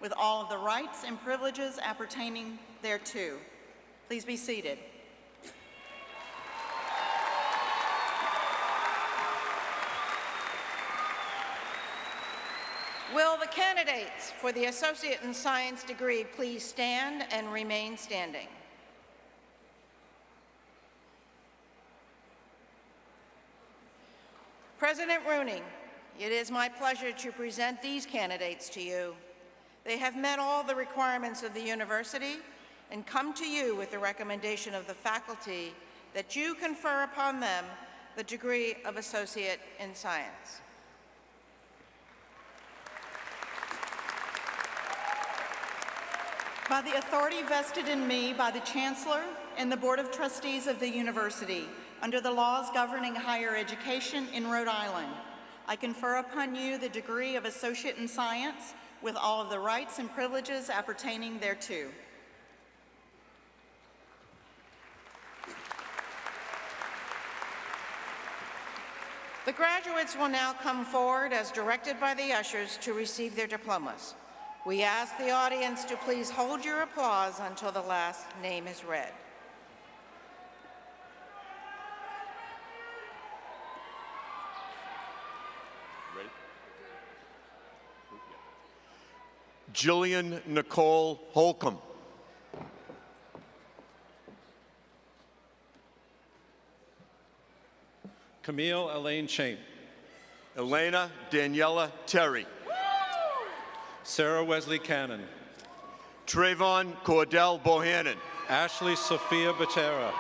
with all of the rights and privileges appertaining thereto. Please be seated. Will the candidates for the Associate in Science degree please stand and remain standing? President Rooney, it is my pleasure to present these candidates to you. They have met all the requirements of the university and come to you with the recommendation of the faculty that you confer upon them the degree of Associate in Science. By the authority vested in me by the Chancellor and the Board of Trustees of the University, under the laws governing higher education in Rhode Island, I confer upon you the degree of Associate in Science with all of the rights and privileges appertaining thereto. The graduates will now come forward as directed by the ushers to receive their diplomas. We ask the audience to please hold your applause until the last name is read. Ready? Jillian Nicole Holcomb. Camille Elaine Chain. Elena Daniela Terry. Sarah Wesley Cannon. Trayvon Cordell Bohannon. Ashley Sophia Bachera.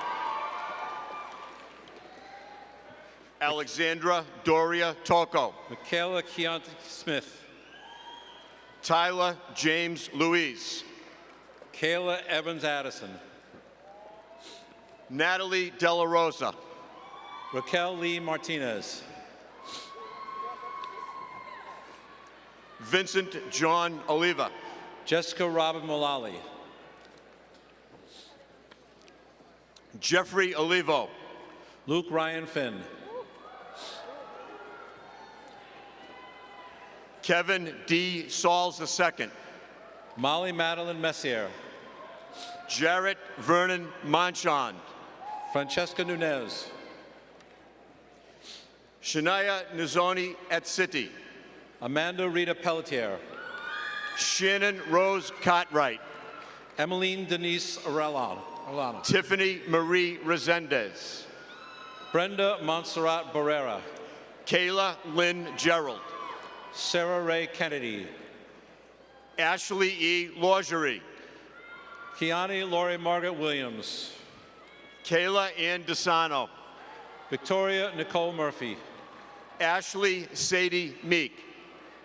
Alexandra Doria Tocco. Michaela Keontae Smith. Tyler James Louise. Kayla Evans Addison. Natalie Della Rosa. Raquel Lee Martinez. Vincent John Oliva. Jessica Robin Mullally. Jeffrey Olivo. Luke Ryan Finn. Kevin D. Sauls II. Molly Madeline Messier. Jarrett Vernon Manchand. Francesca Nunez. Shania Nizoni et City. Amanda Rita Pelletier. Shannon Rose Cartwright. Emmeline Denise Arellano. Tiffany Marie Resendez. Brenda Montserrat Barrera. Kayla Lynn Gerald. Sarah Ray Kennedy. Ashley E. Laugerie. Kiani Lori Margaret Williams. Kayla Ann DeSano. Victoria Nicole Murphy. Ashley Sadie Meek.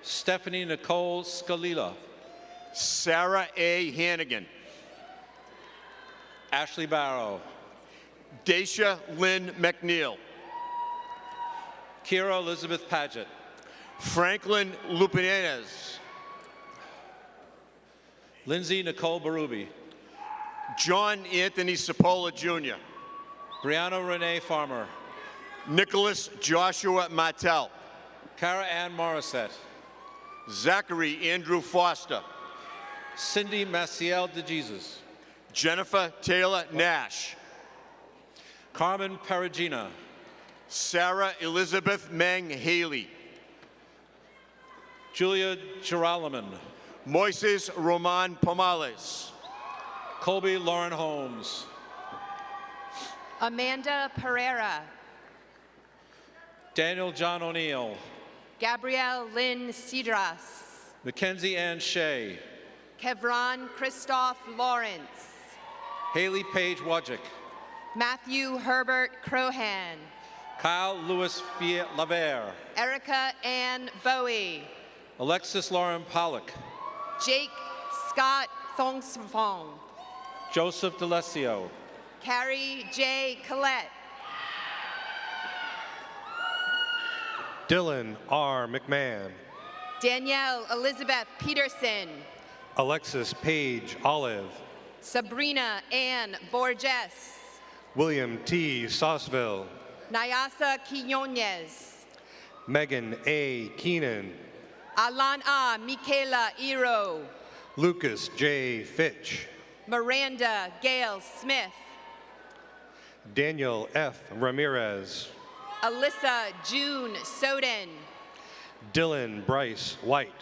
Stephanie Nicole Scalila. Sarah A. Hannigan. Ashley Barrow. Daisha Lynn McNeil. Kira Elizabeth Paget. Franklin Lupinez. Lindsay Nicole Berube. John Anthony Cipolla Jr. Brianna Renee Farmer. Nicholas Joshua Martell. Cara Ann Morissette. Zachary Andrew Foster. Cindy Maciel DeJesus. Jennifer Taylor Nash. Carmen Perugina. Sarah Elizabeth Meng Haley. Julia Giralaman. Moises Roman Pomales. Colby Lauren Holmes. Amanda Pereira. Daniel John O'Neill. Gabrielle Lynn Cedras. Mackenzie Ann Shea. Kevron Christoph Lawrence. Haley Page Wojcik. Matthew Herbert Crohan. Kyle Louis Laver. Erica Ann Bowie. Alexis Lauren Pollock. Jake Scott Thongsfong. Joseph DeLessio. Carrie J. Collette. Dylan R. McMahon. Danielle Elizabeth Peterson. Alexis Page Olive. Sabrina Ann Borges. William T. Sauceville. Nyasa Quinones. Megan A. Keenan. Alan A. Michaela Iro. Lucas J. Fitch. Miranda Gail Smith. Daniel F. Ramirez. Alyssa June Soden. Dylan Bryce White.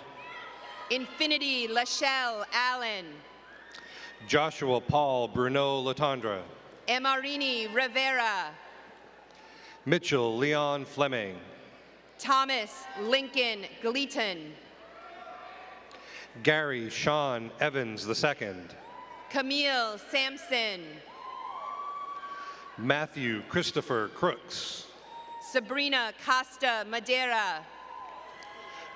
Infinity Lachelle Allen. Joshua Paul Bruno Latondra. Emarini Rivera. Mitchell Leon Fleming. Thomas Lincoln Gleaton. Gary Sean Evans II. Camille Sampson. Matthew Christopher Crooks. Sabrina Costa Madera.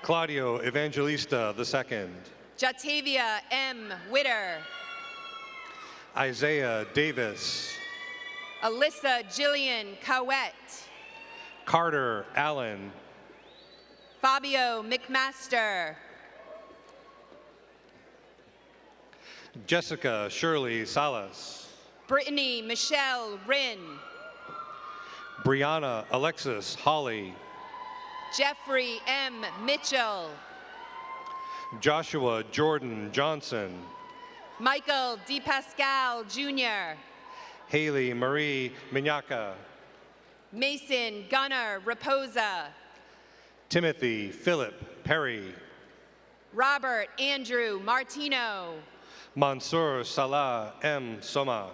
Claudio Evangelista II. Jatavia M. Witter. Isaiah Davis. Alyssa Jillian Cowett. Carter Allen. Fabio McMaster. Jessica Shirley Salas. Brittany Michelle Rinn. Brianna Alexis Holly. Jeffrey M. Mitchell. Joshua Jordan Johnson. Michael DePascal Jr. Haley Marie Minyaka. Mason Gunnar Raposa. Timothy Philip Perry. Robert Andrew Martino. Mansour Salah M. Soma.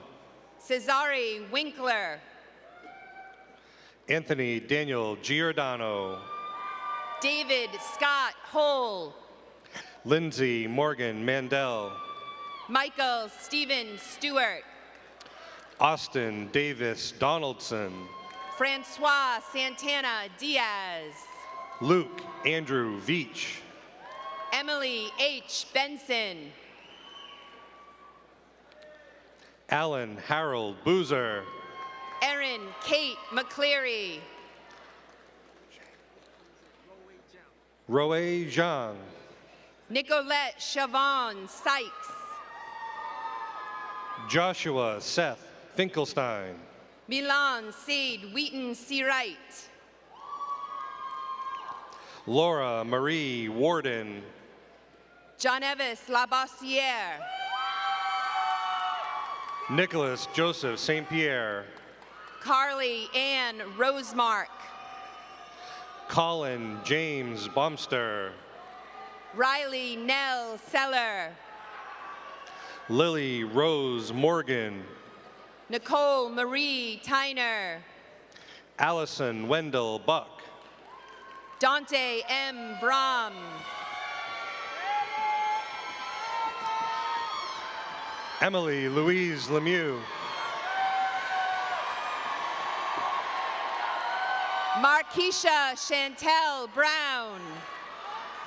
Cesare Winkler. Anthony Daniel Giordano. David Scott Hole. Lindsay Morgan Mandel. Michael Stephen Stewart. Austin Davis Donaldson. Francois Santana Diaz. Luke Andrew Veach. Emily H. Benson. Alan Harold Boozer. Erin Kate McCleary. Roe Zhang. Nicolette Chavon Sykes. Joshua Seth Finkelstein. Milan Sade Wheaton Seawright. Laura Marie Warden. John Evis Labossiere. Nicholas Joseph St. Pierre. Carly Ann Rosemark. Colin James Bumster. Riley Nell Seller. Lily Rose Morgan. Nicole Marie Tyner. Allison Wendell Buck. Dante M. Brom. Emily Louise Lemieux. Marquisha Chantel Brown.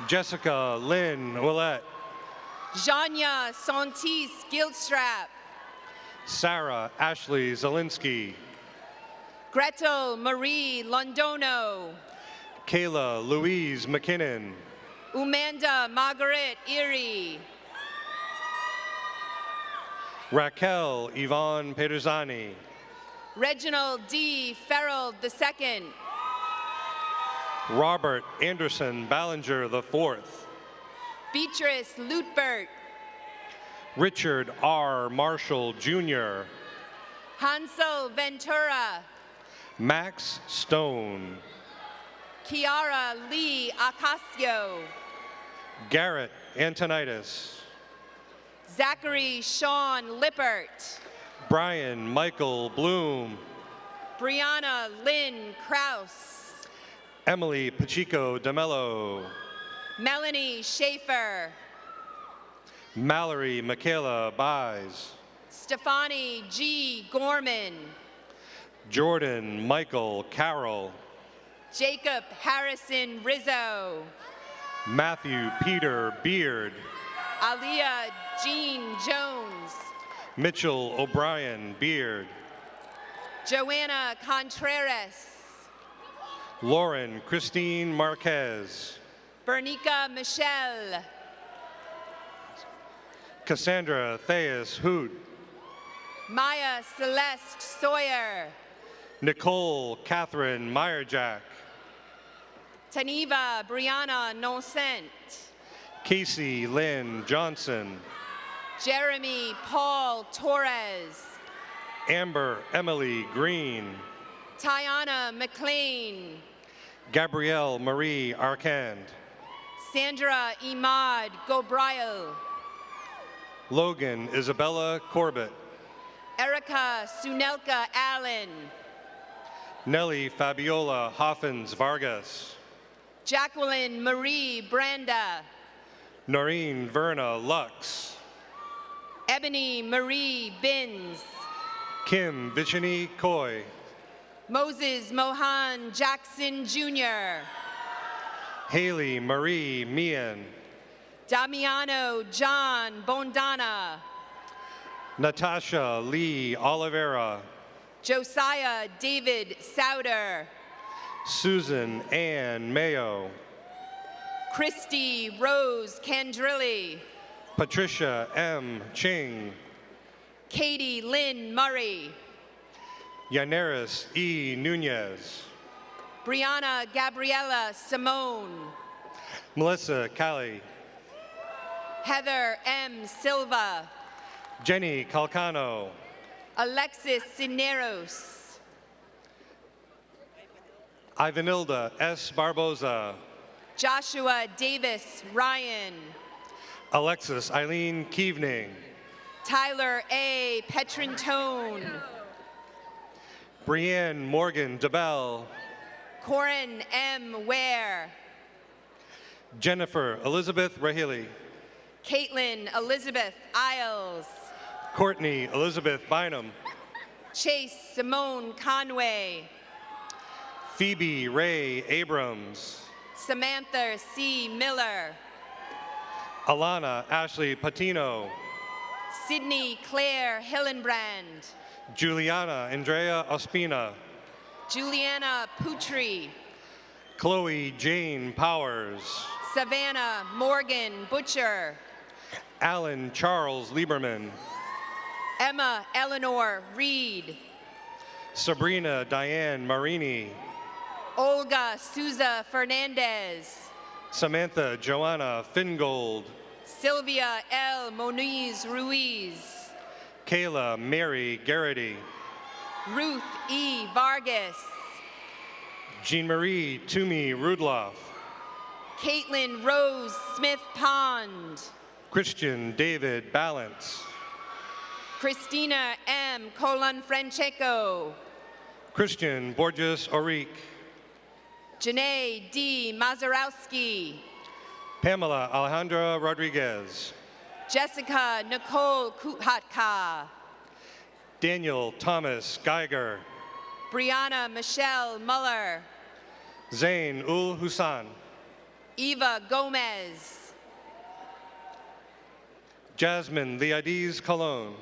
Jessica Lynn Willette. Janya Sontis Gilstrap. Sarah Ashley Zelinsky. Gretel Marie Londono. Kayla Louise McKinnon. Umanda Margaret Erie. Raquel Yvonne Pederzani. Reginald D. Farrell II. Robert Anderson Ballinger IV. Beatrice Lutbert. Richard R. Marshall Jr. Hansel Ventura. Max Stone. Kiara Lee Acasio. Garrett Antonitis. Zachary Sean Lippert. Brian Michael Bloom. Brianna Lynn Kraus. Emily Pacheco DeMello. Melanie Schaefer. Mallory Michaela Buys. Stefani G. Gorman. Jordan Michael Carroll. Jacob Harrison Rizzo. Matthew Peter Beard. Aliyah Jean Jones. Mitchell O'Brien Beard. Joanna Contreras. Lauren Christine Marquez. Bernica Michelle. Cassandra Theus Hood. Maya Celeste Sawyer. Nicole Catherine Meyerjack. Taniva Brianna Nocent. Casey Lynn Johnson. Jeremy Paul Torres. Amber Emily Green. Tiana McLean. Gabrielle Marie Arcand. Sandra Imad Gobriel. Logan Isabella Corbett. Erica Sunelka Allen. Nellie Fabiola Hoffins Vargas. Jacqueline Marie Branda. Noreen Verna Lux. Ebony Marie Binns. Kim Vichini Coy. Moses Mohan Jackson Jr. Haley Marie Meehan. Damiano John Bondana. Natasha Lee Oliveira. Josiah David Souter. Susan Ann Mayo. Christy Rose Candrilli. Patricia M. Ching. Katie Lynn Murray. Yaneris E. Nunez. Brianna Gabriella Simone. Melissa Callie, Heather M. Silva. Jenny Calcano, Alexis Cineros. Ivanilda S. Barboza, Joshua Davis Ryan. Alexis Eileen Keevening, Tyler A. Petrantone. Brienne Morgan DeBell, Corin M. Ware. Jennifer Elizabeth Rahili, Caitlin Elizabeth Isles. Courtney Elizabeth Bynum, Chase Simone Conway. Phoebe Ray Abrams, Samantha C. Miller. Alana Ashley Patino, Sydney Claire Hillenbrand. Juliana Andrea Ospina, Juliana Putri. Chloe Jane Powers, Savannah Morgan Butcher. Alan Charles Lieberman, Emma Eleanor Reed. Sabrina Diane Marini, Olga Souza Fernandez. Samantha Joanna Fingold, Sylvia L. Moniz Ruiz. Kayla Mary Garrity, Ruth E. Vargas. Jean-Marie Toomey Rudloff, Caitlin Rose Smith Pond. Christian David Balance, Christina M. Colon Francheco. Christian Borges Orique, Janae D. Mazarowski. Pamela Alejandra Rodriguez, Jessica Nicole Kuthatka. Daniel Thomas Geiger, Brianna Michelle Muller. Zain Ul Hussan, Eva Gomez. Jasmine Liadiz Colon,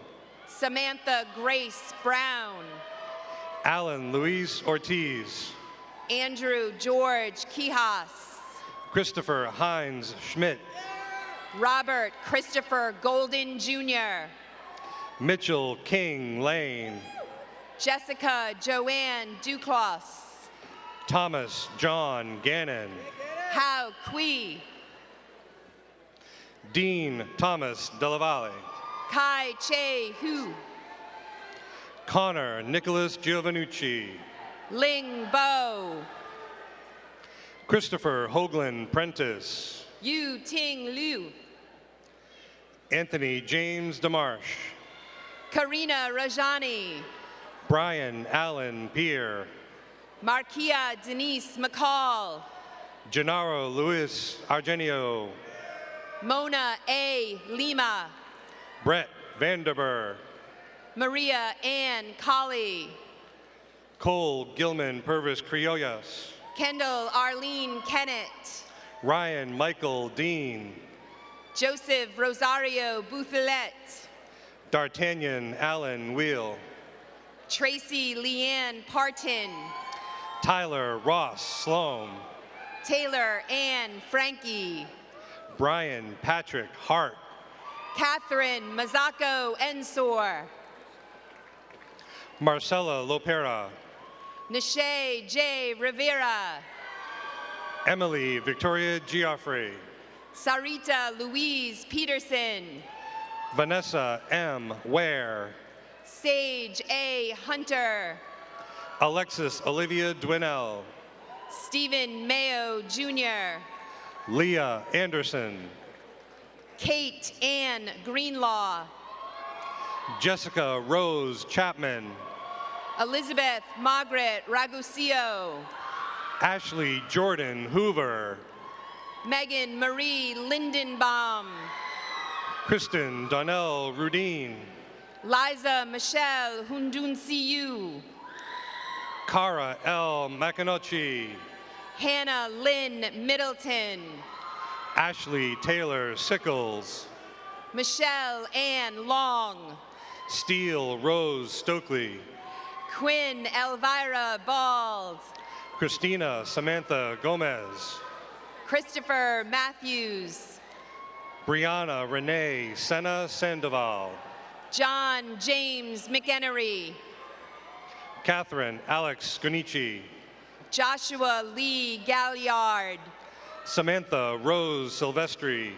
Samantha Grace Brown. Alan Luis Ortiz, Andrew George Kihas. Christopher Hines Schmidt, Robert Christopher Golden Jr. Mitchell King Lane, Jessica Joanne Duclos. Thomas John Gannon, Hao Kui. Dean Thomas Delavalle, Kai Che Hu. Connor Nicholas Giovannucci, Ling Bo. Christopher Hoagland Prentice, Yu Ting Liu. Anthony James DeMarsh, Karina Rajani. Brian Allen Peer, Markia Denise McCall. Gennaro Luis Argenio, Mona A. Lima. Brett Vanderber, Maria Ann Colley. Cole Gilman Purvis Criollas, Kendall Arlene Kennett. Ryan Michael Dean, Joseph Rosario Bouthelet. D'Artagnan Allen Wheel, Tracy Leanne Parton. Tyler Ross Sloan, Taylor Ann Frankie. Brian Patrick Hart, Catherine Mazako Ensor. Marcella Lopera, Nishay J. Rivera. Emily Victoria Giaffrey, Sarita Louise Peterson. Vanessa M. Ware, Sage A. Hunter. Alexis Olivia Dwinell, Stephen Mayo Jr. Leah Anderson, Kate Ann Greenlaw. Jessica Rose Chapman, Elizabeth Margaret Ragucio. Ashley Jordan Hoover, Megan Marie Lindenbaum. Kristen Donnell Rudine, Liza Michelle Hundunsiu. Cara L. Macanocci, Hannah Lynn Middleton. Ashley Taylor Sickles, Michelle Ann Long. Steele Rose Stokely, Quinn Elvira Bald. Christina Samantha Gomez, Christopher Matthews. Brianna Renee Senna Sandoval, John James McEnery. Catherine Alex Gonichi, Joshua Lee Galliard. Samantha Rose Silvestri.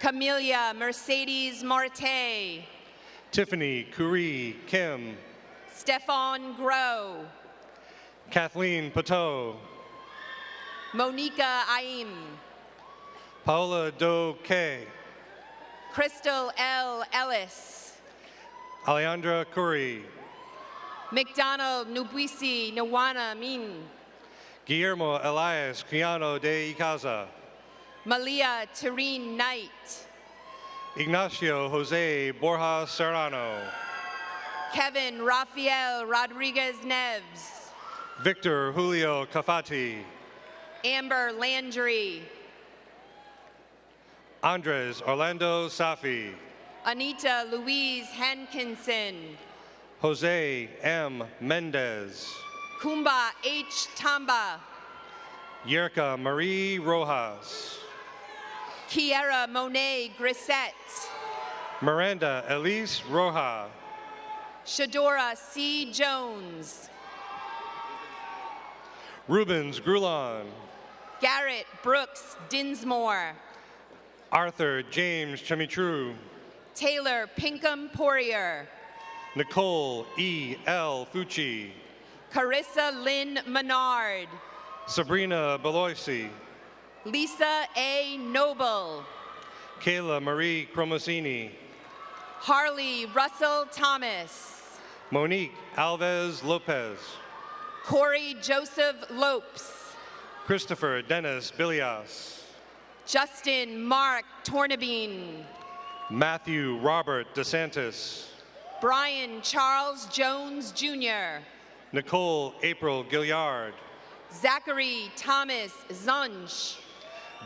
Camelia Mercedes Marte. Tiffany Curie Kim. Stefan Groh. Kathleen Pateau. Monica Aim. Paola Do K. Crystal L. Ellis. Alejandra Curry. McDonald Nubuisi Nwana Min. Guillermo Elias Criano de Icaza. Malia Terene Knight. Ignacio Jose Borja Serrano. Kevin Rafael Rodriguez Neves. Victor Julio Cafati. Amber Landry. Andres Orlando Safi. Anita Louise Hankinson. Jose M. Mendez. Kumba H. Tamba. Yerka Marie Rojas. Kiera Monet Grissett. Miranda Elise Roja. Shadora C. Jones. Rubens Grulon. Garrett Brooks Dinsmore. Arthur James Chemitru. Taylor Pinkham Poirier. Nicole E. L. Fucci. Carissa Lynn Menard. Sabrina Beloisi. Lisa A. Noble. Kayla Marie Cromosini. Harley Russell Thomas. Monique Alves Lopez. Corey Joseph Lopes. Christopher Dennis Bilias. Justin Mark Tornabine. Matthew Robert DeSantis. Brian Charles Jones Jr. Nicole April Gilliard. Zachary Thomas Zunch.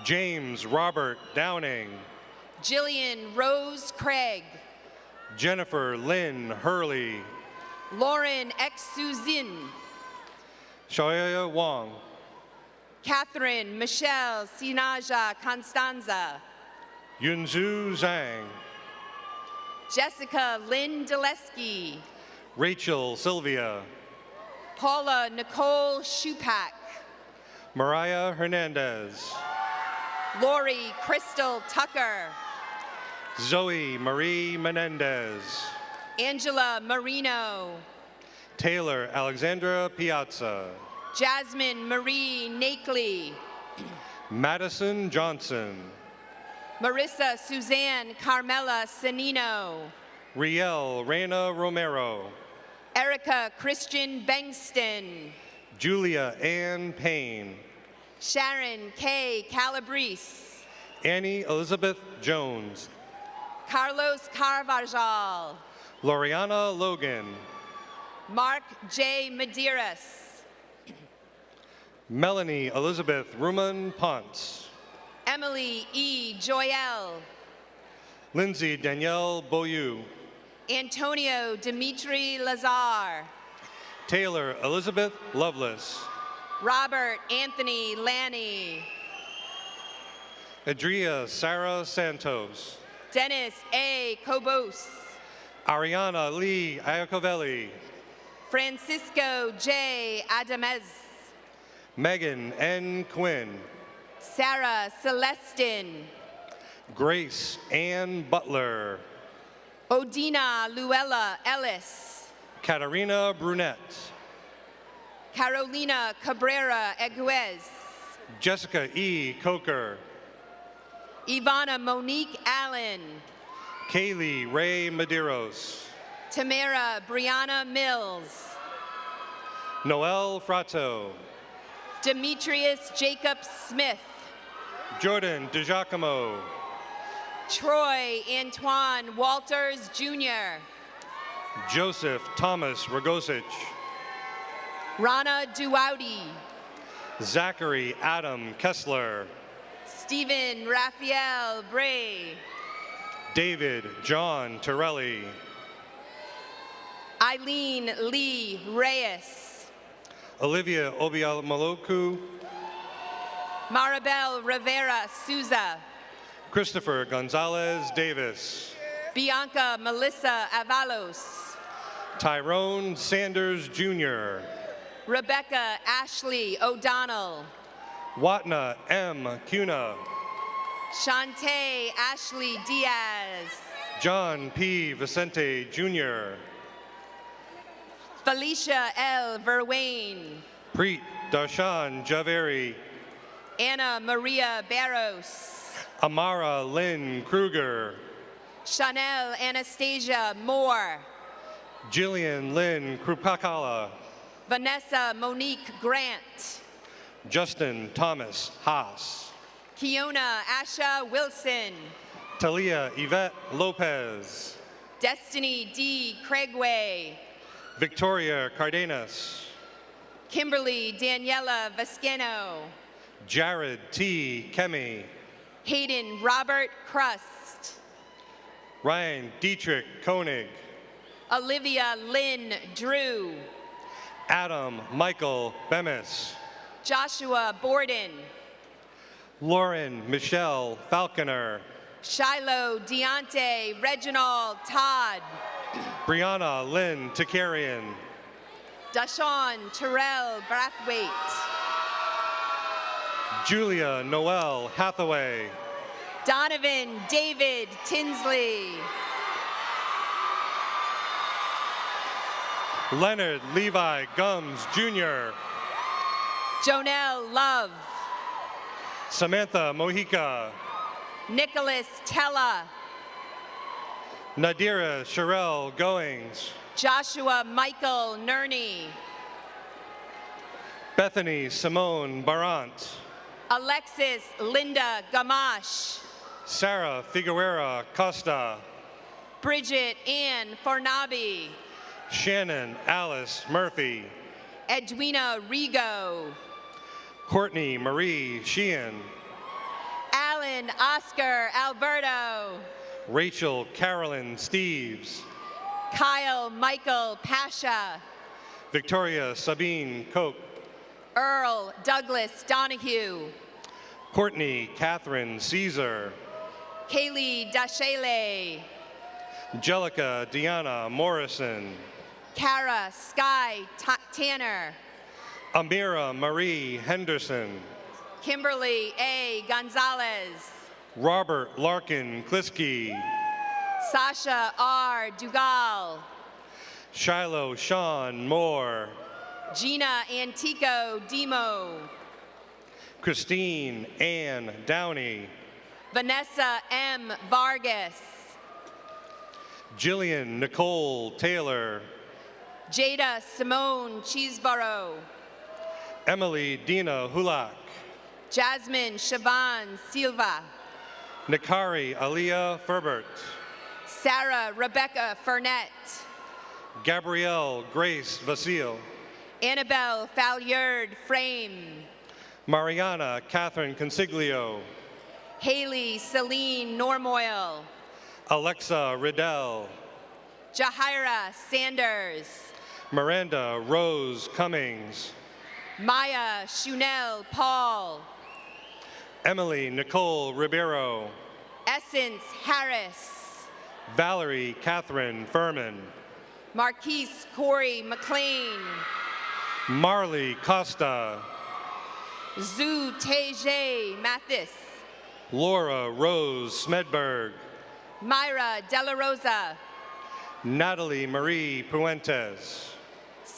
James Robert Downing. Jillian Rose Craig. Jennifer Lynn Hurley. Lauren X. Suzin. Shoya Wong. Catherine Michelle Sinaja Constanza. Yunzu Zhang. Jessica Lynn Deleski. Rachel Sylvia. Paula Nicole Shupak. Mariah Hernandez. Lori Crystal Tucker. Zoe Marie Menendez. Angela Marino. Taylor Alexandra Piazza. Jasmine Marie Nakley. Madison Johnson. Marissa Suzanne Carmela Sanino. Riel Reina Romero. Erica Christian Bengston. Julia Ann Payne. Sharon K. Calabrese. Annie Elizabeth Jones. Carlos Carvajal. Loriana Logan. Mark J. Medeiros. Melanie Elizabeth Ruman Ponce. Emily E. Joyel. Lindsay Danielle Beaulieu. Antonio Dimitri Lazar. Taylor Elizabeth Lovelace. Robert Anthony Lanny. Adria Sarah Santos. Dennis A. Cobos. Ariana Lee Iacovelli. Francisco J. Adamez. Megan N. Quinn. Sarah Celestin. Grace Ann Butler. Odina Luella Ellis. Katarina Brunette. Carolina Cabrera Eguez. Jessica E. Coker. Ivana Monique Allen. Kaylee Ray Medeiros. Tamara Brianna Mills. Noel Fratto. Demetrius Jacob Smith. Jordan DiGiacomo. Troy Antoine Walters Jr. Joseph Thomas Rogosich. Rana Duwauti. Zachary Adam Kessler. Stephen Raphael Bray. David John Torelli. Eileen Lee Reyes. Olivia Obiamaloku. Maribel Rivera Souza. Christopher Gonzalez Davis. Bianca Melissa Avalos. Tyrone Sanders Jr. Rebecca Ashley O'Donnell. Watna M. Cuna. Shantae Ashley Diaz. John P. Vicente Jr. Felicia L. Verwain. Preet Darshan Javeri. Anna Maria Barros. Amara Lynn Kruger. Chanel Anastasia Moore. Jillian Lynn Krupakala. Vanessa Monique Grant. Justin Thomas Haas. Kiona Asha Wilson. Talia Yvette Lopez. Destiny D. Craigway. Victoria Cardenas. Kimberly Daniela Vasqueno. Jared T. Kemi. Hayden Robert Crust. Ryan Dietrich Koenig. Olivia Lynn Drew. Adam Michael Bemis. Joshua Borden. Lauren Michelle Falconer. Shiloh Deontay Reginald Todd. Brianna Lynn Takarian. Dashawn Terrell Brathwaite. Julia Noel Hathaway. Donovan David Tinsley. Leonard Levi Gums Jr. Jonelle Love. Samantha Mojica. Nicholas Tella. Nadira Sherelle Goings. Joshua Michael Nerney. Bethany Simone Barant. Alexis Linda Gamache. Sarah Figueroa Costa. Bridget Ann Fornabi. Shannon Alice Murphy. Edwina Rigo. Courtney Marie Sheehan. Alan Oscar Alberto. Rachel Carolyn Steves. Kyle Michael Pasha. Victoria Sabine Koch. Earl Douglas Donahue. Courtney Catherine Caesar. Kaylee Dashele. Angelica Deanna Morrison. Kara Sky Tanner. Amira Marie Henderson. Kimberly A. Gonzalez. Robert Larkin Kliski. Sasha R. Dugal. Shiloh Sean Moore. Gina Antico Demo. Christine Ann Downey. Vanessa M. Vargas. Jillian Nicole Taylor. Jada Simone Cheeseborough. Emily Dina Hulak. Jasmine Siobhan Silva. Nikari Aliyah Ferbert. Sarah Rebecca Furnett. Gabrielle Grace Vasile. Annabelle Falyard Frame. Mariana Catherine Consiglio. Haley Celine Normoyle. Alexa Riddell. Jahira Sanders. Miranda Rose Cummings. Maya Shunel Paul. Emily Nicole Ribeiro. Essence Harris. Valerie Catherine Furman. Marquise Corey McLean. Marley Costa. Zhu Teje Mathis. Laura Rose Smedberg. Myra De La Rosa. Natalie Marie Puentes.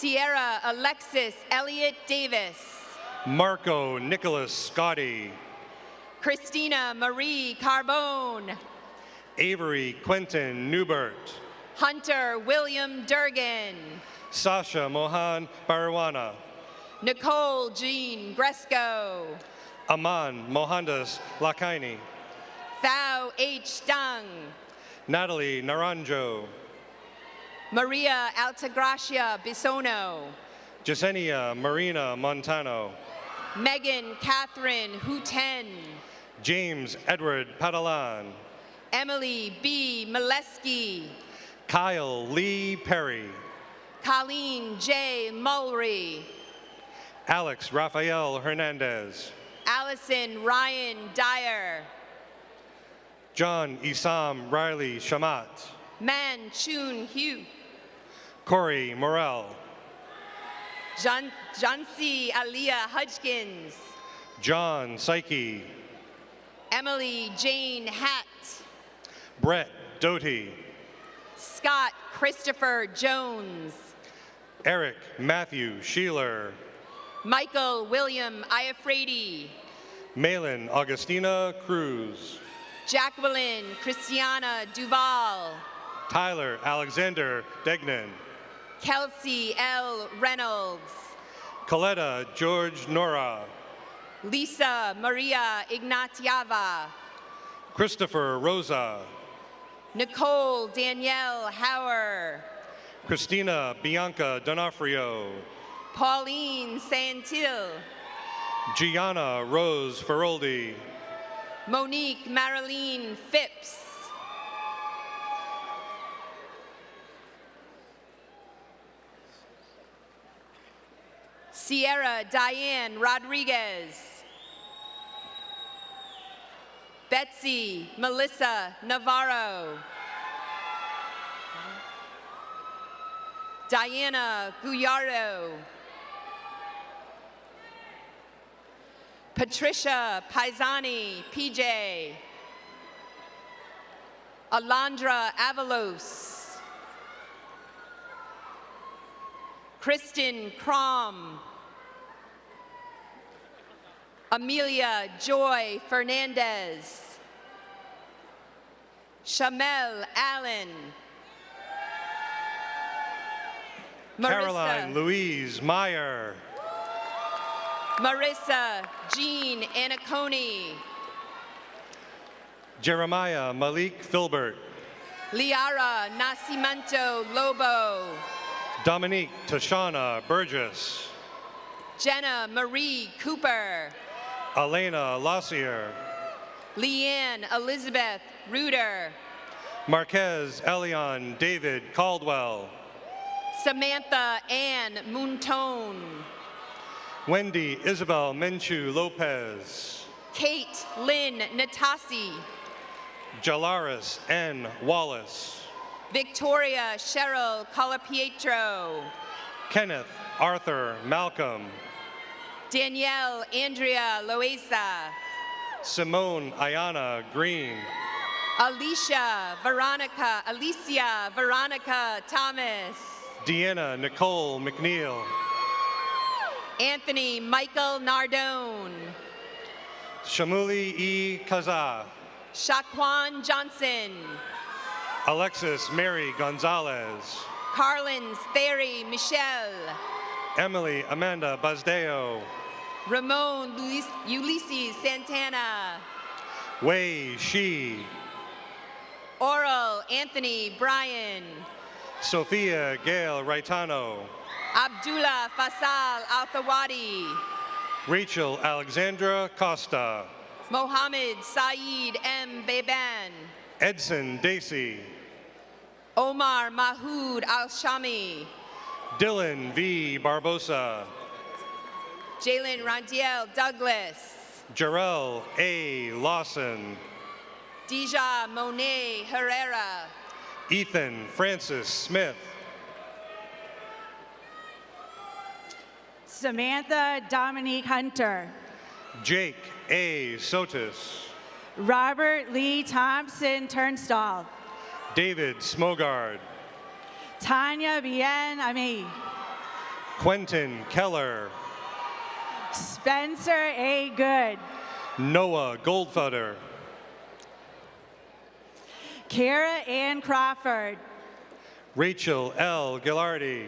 Sierra Alexis Elliott Davis. Marco Nicholas Scotti. Christina Marie Carbone. Avery Quentin Newbert. Hunter William Durgan. Sasha Mohan Barawana. Nicole Jean Gresco. Aman Mohandas Lakaini. Thao H. Dung. Natalie Naranjo. Maria Altagracia Bisono. Jasenia Marina Montano. Megan Catherine Huten. James Edward Padalan. Emily B. Molesky. Kyle Lee Perry. Colleen J. Mulry. Alex Rafael Hernandez. Allison Ryan Dyer. John Isam Riley Shamat. Man Chun Hugh. Corey Morel. Jancy Aliyah Hudgkins. John Psyche, Emily Jane Hatt. Brett Doty, Scott Christopher Jones. Eric Matthew Sheeler, Michael William Iafredi. Malin Augustina Cruz, Jacqueline Christiana Duval. Tyler Alexander Degnan, Kelsey L. Reynolds. Coletta George Nora, Lisa Maria Ignatiava. Christopher Rosa, Nicole Danielle Hauer. Christina Bianca Donofrio, Pauline Santil. Gianna Rose Feroldi, Monique Marilyn Phipps. Sierra Diane Rodriguez. Betsy Melissa Navarro. Diana Guyardo. Patricia Paisani, PJ. Alondra Avalos. Kristen Crom. Amelia Joy Fernandez. Shamel Allen. Caroline Louise Meyer, Marissa Jean Anaconi. Jeremiah Malik Filbert, Liara Nascimento Lobo. Dominique Tashana Burgess, Jenna Marie Cooper. Elena Lossier, Leanne Elizabeth Reuter. Marquez Elion David Caldwell, Samantha Ann Montone. Wendy Isabel Menchu Lopez, Kate Lynn Natasi. Jalaris N. Wallace, Victoria Cheryl Colapietro. Kenneth Arthur Malcolm, Danielle Andrea Loesa. Simone Ayana Green, Alicia Veronica Thomas. Deanna Nicole McNeil, Anthony Michael Nardone. Shamuli E. Kaza, Shaquan Johnson. Alexis Mary Gonzalez, Carlins Theory Michelle. Emily Amanda Bazdeo, Ramon Ulysses Santana. Wei Shi, Oral Anthony Bryan. Sophia Gail Raitano, Abdullah Fasal Althawadi. Rachel Alexandra Costa, Mohammed Saeed M. Beban. Edson Dacey, Omar Mahood Al-Shami. Dylan V. Barbosa, Jalen Randiel Douglas. Jarrell A. Lawson, Deja Monet Herrera. Ethan Francis Smith, Samantha Dominique Hunter. Jake A. Sotis, Robert Lee Thompson Turnstall. David Smogard, Tanya Bien Ami. Quentin Keller, Spencer A. Good. Noah Goldfeder, Kara Ann Crawford. Rachel L. Gillardi,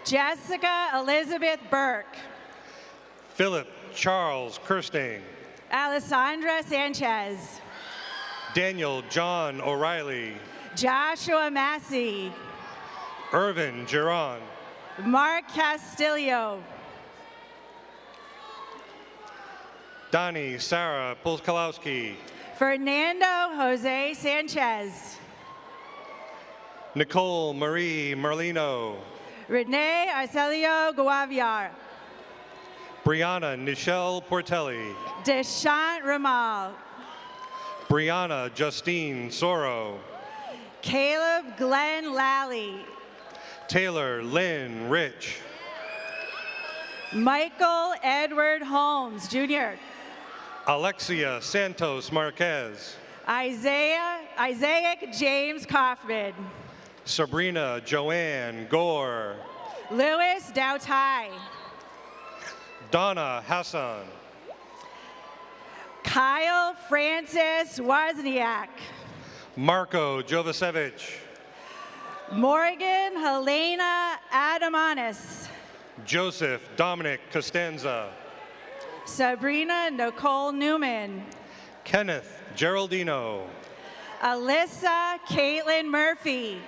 Jessica Elizabeth Burke. Philip Charles Kirsting, Alessandra Sanchez. Daniel John O'Reilly, Joshua Massey. Irvin Giron, Mark Castillo. Donnie Sarah Pulskalowski, Fernando Jose Sanchez. Nicole Marie Merlino, Renee Arcelio Guaviar. Brianna Nichelle Portelli, Deshant Ramal. Brianna Justine Soro, Caleb Glenn Lally. Taylor Lynn Rich, Michael Edward Holmes, Jr. Alexia Santos Marquez. Isaac James Kaufman. Sabrina Joanne Gore. Louis Doutai. Donna Hassan. Kyle Francis Wozniak. Marco Jovasevich. Morgan Helena Adamanis. Joseph Dominic Costanza. Sabrina Nicole Newman. Kenneth Geraldino. Alyssa Caitlin Murphy.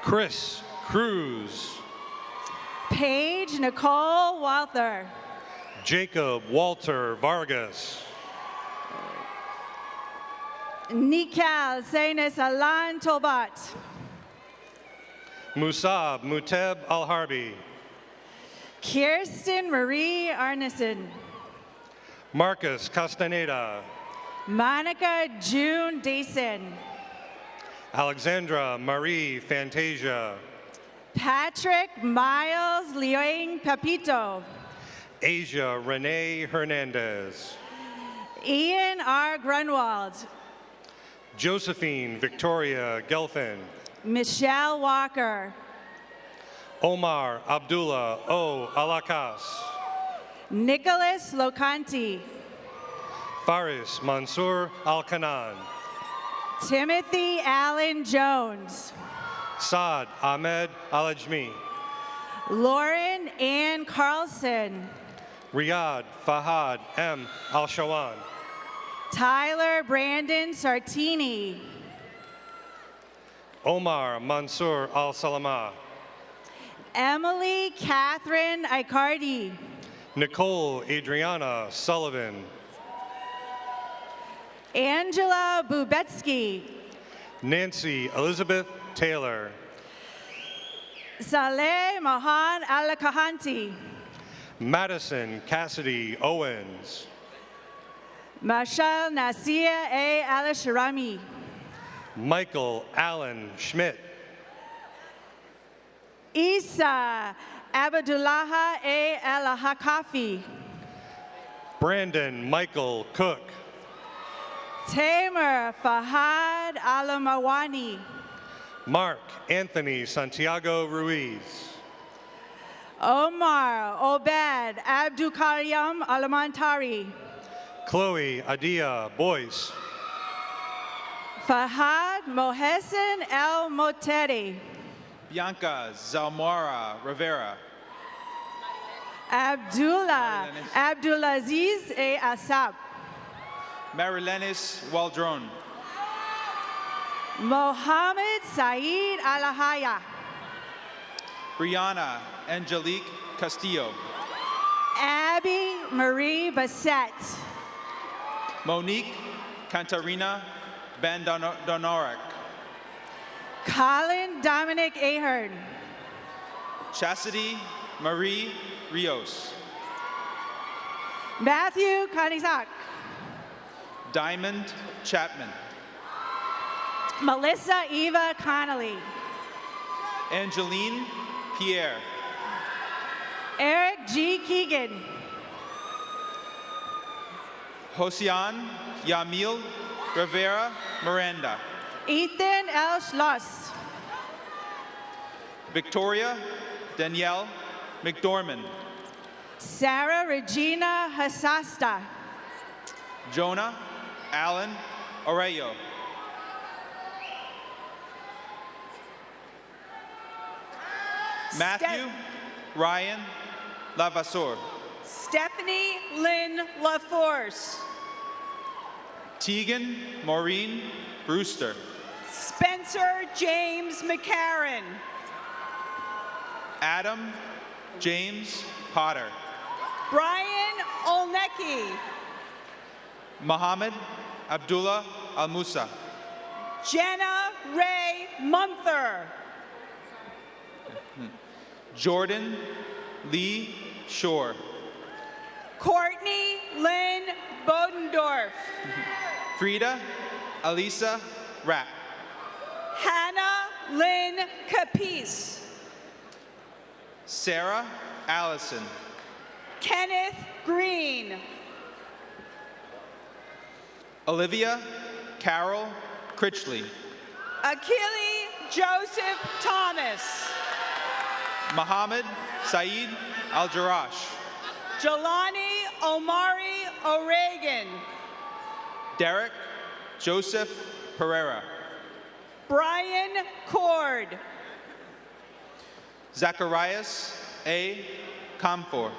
Chris Cruz. Paige Nicole Walther. Jacob Walter Vargas. Nikal Zainis Alan Tolbat. Musab Muteb Al-Harbi. Kirsten Marie Arneson. Marcus Castaneda. Monica June Dason. Alexandra Marie Fantasia. Patrick Miles Leoing Pepito. Asia Renee Hernandez. Ian R. Grunwald. Josephine Victoria Gelfin. Michelle Walker. Omar Abdullah O. Alakas. Nicholas Locanti. Faris Mansour Al-Kanan. Timothy Allen Jones. Saad Ahmed Al-Ajmi. Lauren Ann Carlson. Riyadh Fahad M. Al-Shawan. Tyler Brandon Sartini. Omar Mansour Al-Salama. Emily Catherine Icardi. Nicole Adriana Sullivan. Angela Bubetsky. Nancy Elizabeth Taylor. Saleh Mahan Alakahanti. Madison Cassidy Owens. Mashal Nasia A. Al-Sharami. Michael Allen Schmidt. Isa Abdullah A. Al-Hakafi. Brandon Michael Cook. Tamer Fahad Alamawani. Mark Anthony Santiago Ruiz. Omar Obed Abdulkaryam Alamantari. Chloe Adia Boyce. Fahad Mohesen El Moteri. Bianca Zalmara Rivera. Abdulaziz A. Asab. Marilenis Waldron. Mohammed Saeed Alahaya. Brianna Angelique Castillo. Abby Marie Bassett. Monique Cantarina Bandonorak. Colin Dominic Ahern. Chastity Marie Rios. Matthew Kanizak. Diamond Chapman. Melissa Eva Connolly. Angeline Pierre. Eric G. Keegan. Hosian Yamil Rivera Miranda. Ethan L. Schloss. Victoria Danielle McDormand. Sarah Regina Hasasta. Jonah Allen Arroyo. Matthew Ryan Lavasseur. Stephanie Lynn LaForce. Tegan Maureen Brewster. Spencer James McCarron. Adam James Potter. Brian Olnecki. Muhammad Abdullah Al-Musa. Jenna Ray Munther. Jordan Lee Shore. Courtney Lynn Bodendorf. Frida Alisa Rapp. Hannah Lynn Capice. Sarah Allison. Kenneth Green. Olivia Carol Critchley. Achille Joseph Thomas. Muhammad Saeed Al-Jarash. Jelani Omari O'Regan. Derek Joseph Pereira. Brian Cord. Zacharias A. Comfor.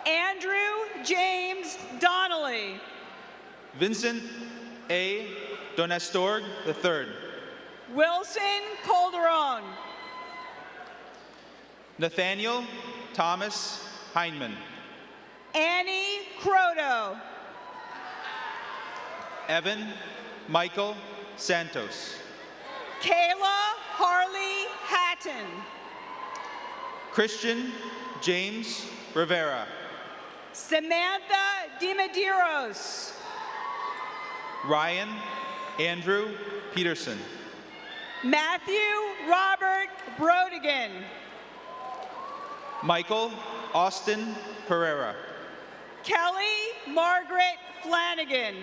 Andrew James Donnelly. Vincent A. Donestorg III. Wilson Calderon. Nathaniel Thomas Heineman. Annie Croto. Evan Michael Santos. Kayla Harley Hatton. Christian James Rivera. Samantha DiMedeiros. Ryan Andrew Peterson. Matthew Robert Brodigan. Michael Austin Pereira. Kelly Margaret Flanagan.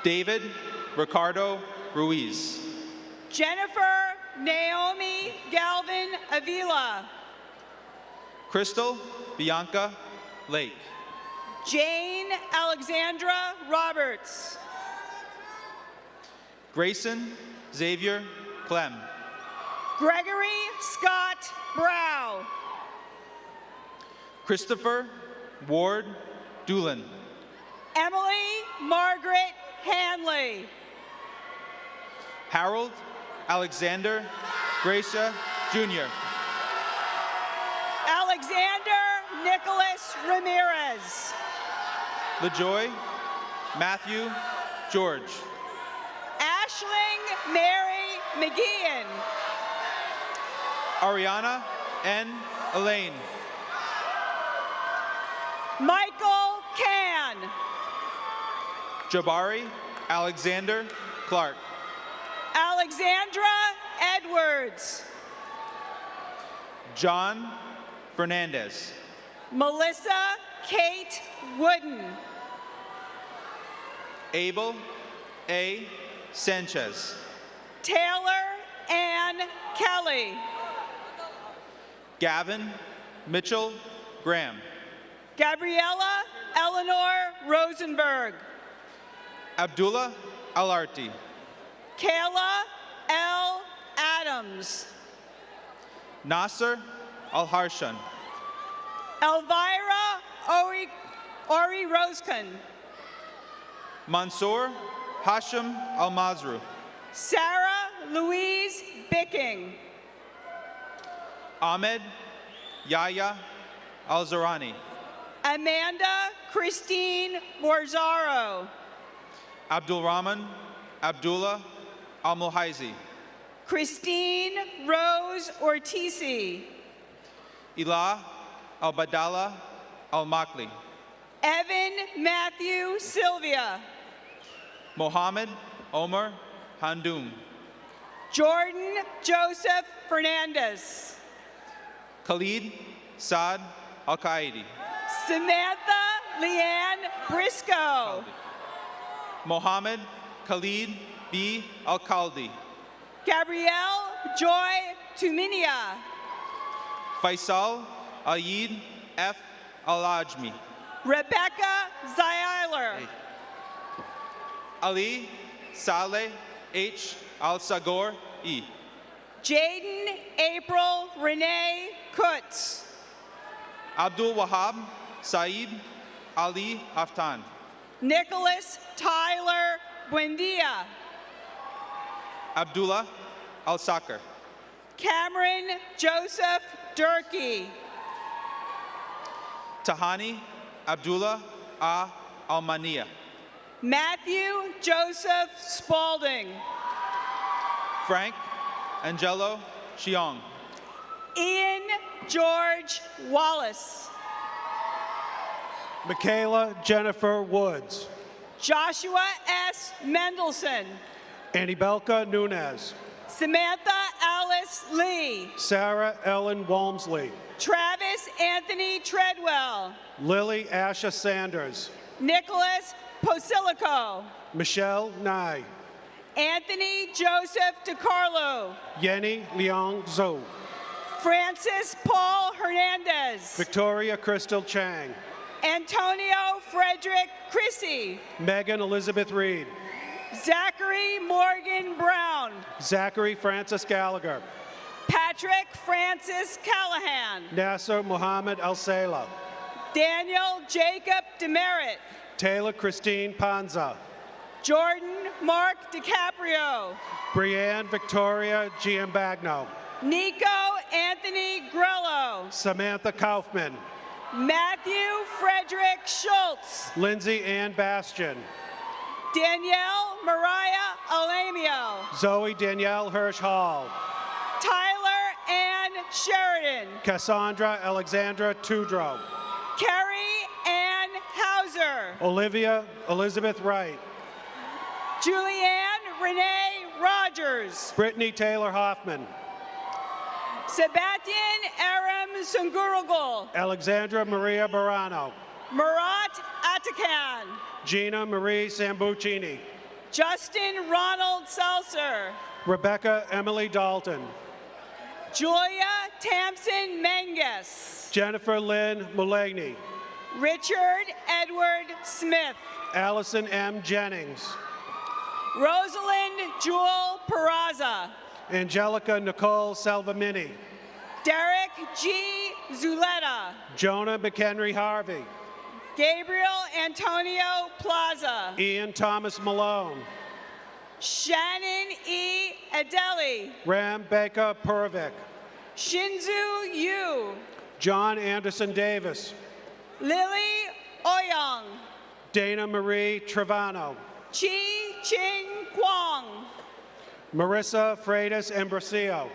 David Ricardo Ruiz. Jennifer Naomi Galvin Avila. Crystal Bianca Lake. Jane Alexandra Roberts. Grayson Xavier Clem. Gregory Scott Brow. Christopher Ward Doolin. Emily Margaret Hanley. Harold Alexander Gracia Jr. Alexander Nicholas Ramirez. LaJoy Matthew George. Ashling Mary McGeehan. Ariana N. Elaine. Michael Can. Jabari Alexander Clark. Alexandra Edwards. John Fernandez. Melissa Kate Wooden. Abel A. Sanchez. Taylor Ann Kelly. Gavin Mitchell Graham. Gabriella Eleanor Rosenberg. Abdullah Alarti. Kayla L. Adams. Nasser Al-Harshan. Elvira Ori Roskin. Mansour Hashim Al-Mazru. Sarah Louise Bicking. Ahmed Yahya Al-Zarani. Amanda Christine Morzaro. Abdul Rahman Abdullah Al-Muhaizi. Christine Rose Ortizi. Ilah Al-Badala Al-Makli. Evan Matthew Sylvia. Mohammed Omar Handum. Jordan Joseph Fernandez. Khalid Saad Al-Qaidi. Samantha Leanne Briscoe. Mohammed Khalid B. Al-Khaldi. Gabrielle Joy Tuminia. Faisal Ayid F. Al-Ajmi. Rebecca Zeiler. Ali Saleh H. Al-Sagor E. Jaden April Renee Kutz. Abdul Wahab Saeed Ali Haftan. Nicholas Tyler Buendia. Abdullah Al-Sakar. Cameron Joseph Durkee. Tahani Abdullah A. Almania. Matthew Joseph Spalding. Frank Angelo Chiong. Ian George Wallace. Michaela Jennifer Woods. Joshua S. Mendelson. Anibelka Nunez. Samantha Alice Nicholas Lee. Sarah Ellen Walmsley. Travis Anthony Treadwell. Lily Asha Sanders. Nicholas Posilico. Michelle Nye. Anthony Joseph DiCarlo. Yenny Liang Zhou. Francis Paul Hernandez. Victoria Crystal Chang. Antonio Frederick Chrissy. Megan Elizabeth Reed. Zachary Morgan Brown. Zachary Francis Gallagher. Patrick Francis Callahan. Nasser Muhammad Al-Sela. Daniel Jacob Demerit. Taylor Christine Panza. Jordan Mark DiCaprio. Brianne Victoria Giambagno. Nico Anthony Grello. Samantha Kaufman. Matthew Frederick Schultz. Lindsay Ann Bastian. Danielle Mariah Alamio. Zoe Danielle Hirsch Hall. Tyler Ann Sheridan. Cassandra Alexandra Tudrow. Carrie Ann Hauser. Olivia Elizabeth Wright. Julianne Renee Rogers. Brittany Taylor Hoffman. Sebastian Aram Sungurugul. Alexandra Maria Barano. Murat Atakan. Gina Marie Sambuccini. Justin Ronald Seltzer. Rebecca Emily Dalton. Julia Tamsin Menges. Jennifer Lynn Mulaney. Richard Edward Smith. Allison M. Jennings. Rosalind Jewel Peraza. Angelica Nicole Salvamini. Derek G. Zuleta. Jonah McHenry Harvey. Gabriel Antonio Plaza. Ian Thomas Malone. Shannon E. Adeli. Ram Baker Purvic. Shinzu Yu. John Anderson Davis. Lily Oyong. Dana Marie Trevano. Chi Ching Kwong. Marissa Freitas Ambrosio.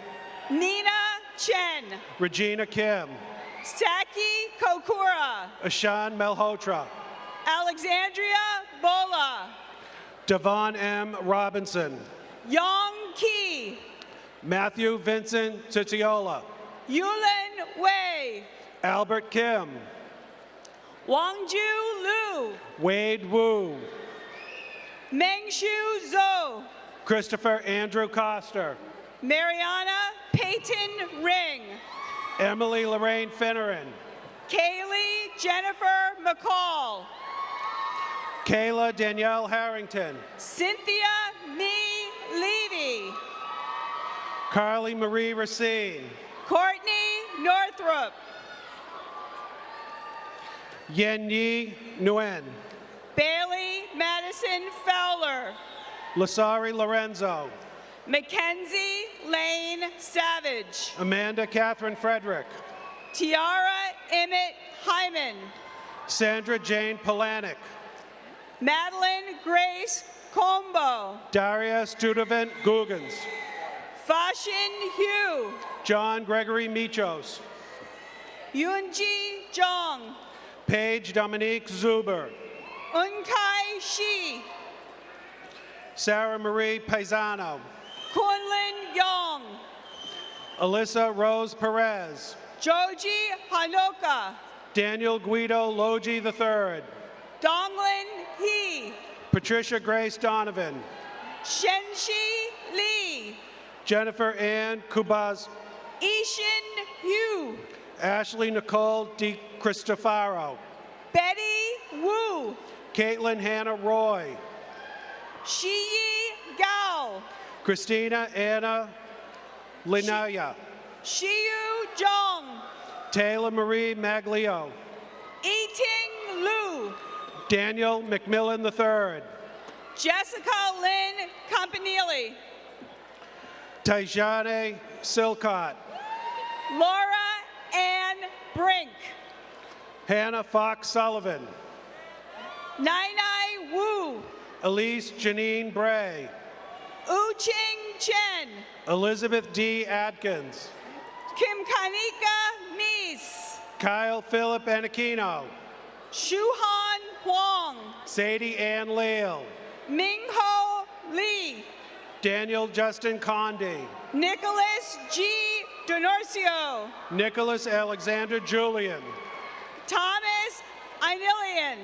Nina Chen. Regina Kim. Saki Kokura. Ashan Malhotra. Alexandria Bola. Devon M. Robinson. Yong Ki. Matthew Vincent Titiola. Yulin Wei. Albert Kim. Wangju Lu. Wade Wu. Mengshu Zhou. Christopher Andrew Coster. Mariana Peyton Ring. Emily Lorraine Finneran. Kaylee Jennifer McCall. Kayla Danielle Harrington. Cynthia Me Levy. Carly Marie Racine. Courtney Northrup. Yen Yi Nguyen. Bailey Madison Fowler. Lasari Lorenzo. Mackenzie Lane Savage. Amanda Catherine Frederick. Tiara Emmett Hyman. Sandra Jane Polanik. Madeline Grace Combo. Daria Studevant Guggens. Fashin Hugh. John Gregory Michos. Yunji Zhang. Paige Dominique Zuber. Unkai Shi. Sarah Marie Paisano. Kunlin Yong. Alyssa Rose Perez. Joji Hanoka. Daniel Guido Logi III. Donglin He. Patricia Grace Donovan. Shenshi Lee. Jennifer Ann Kubaz. Ishin Hu. Ashley Nicole Di Cristofaro. Betty Wu. Caitlin Hannah Roy. Shiyi Gao. Christina Anna Linaya. Shiyu Zhong. Taylor Marie Maglio. Eating Lu. Daniel McMillan III. Jessica Lynn Campanile. Tajane Silcott. Laura Ann Brink. Hannah Fox Sullivan. Nai Wu. Elise Janine Bray. Uching Chen. Elizabeth D. Adkins. Kim Kanika Mies. Kyle Philip Anakino. Shuhan Huang. Sadie Ann Leal. Mingho Lee. Daniel Justin Condi. Nicholas G. Donorcio. Nicholas Alexander Julian. Thomas Inilian.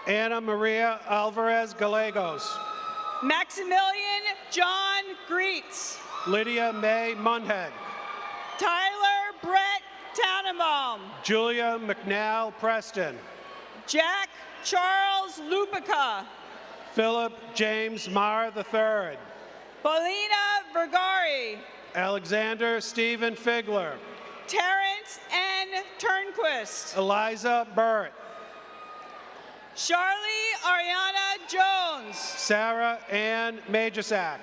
Anna Maria Alvarez Gallegos. Maximilian John Greets. Lydia May Munhead. Tyler Brett Tannenbaum. Julia McNall Preston. Jack Charles Lupica. Philip James Marr III. Paulina Vergari. Alexander Stephen Figler. Terrence N. Turnquist. Eliza Burt. Charlie Ariana Jones. Sarah Ann Majosak.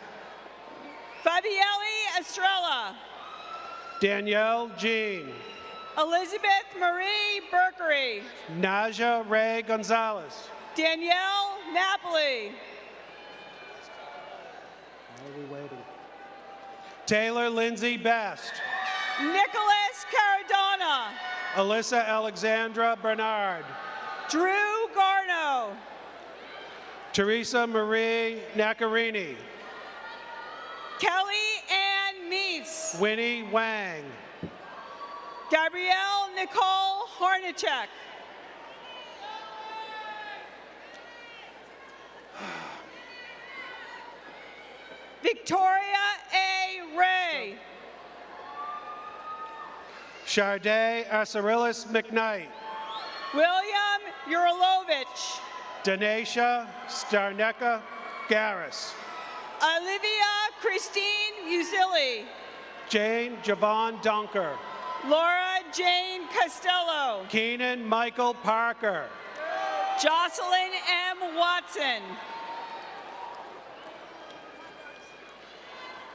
Fabielle Estrella. Danielle Jean. Elizabeth Marie Berkery. Naja Ray Gonzalez. Danielle Napoli. Taylor Lindsay Best. Nicholas Caradona. Alyssa Alexandra Bernard. Drew Garno. Teresa Marie Naccarini. Kelly Ann Meese. Winnie Wang. Gabrielle Nicole Hornacek. Victoria A. Ray. Sharday Asarillis McKnight. William Urilovich. Danesha Starneka Garris. Olivia Christine Musilli. Jane Javon Dunker. Laura Jane Costello. Keenan Michael Parker. Jocelyn M. Watson.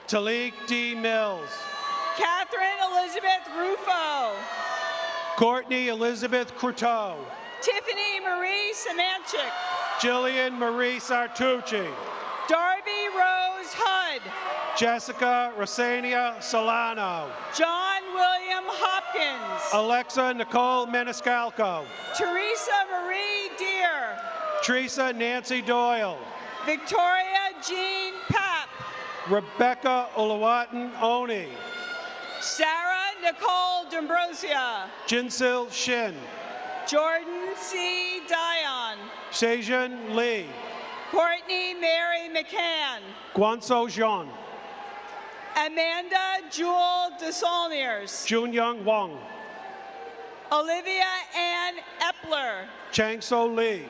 Talik D. Mills. Catherine Elizabeth Rufo. Courtney Elizabeth Croteau. Tiffany Marie Samanchik. Jillian Marie Sartucci. Darby Rose Hudd. Jessica Rosania Solano. John William Hopkins. Alexa Nicole Maniscalco. Teresa Marie Deer. Teresa Nancy Doyle. Victoria Jean Papp. Rebecca Oluwatan Oni. Sarah Nicole D'Ambrosia. Jinsil Shin. Jordan C. Dion. Sejan Lee. Courtney Mary McCann. Guanso Jean. Amanda Jewel DeSaulniers. Junyoung Wang. Olivia Ann Epler. Changso Lee.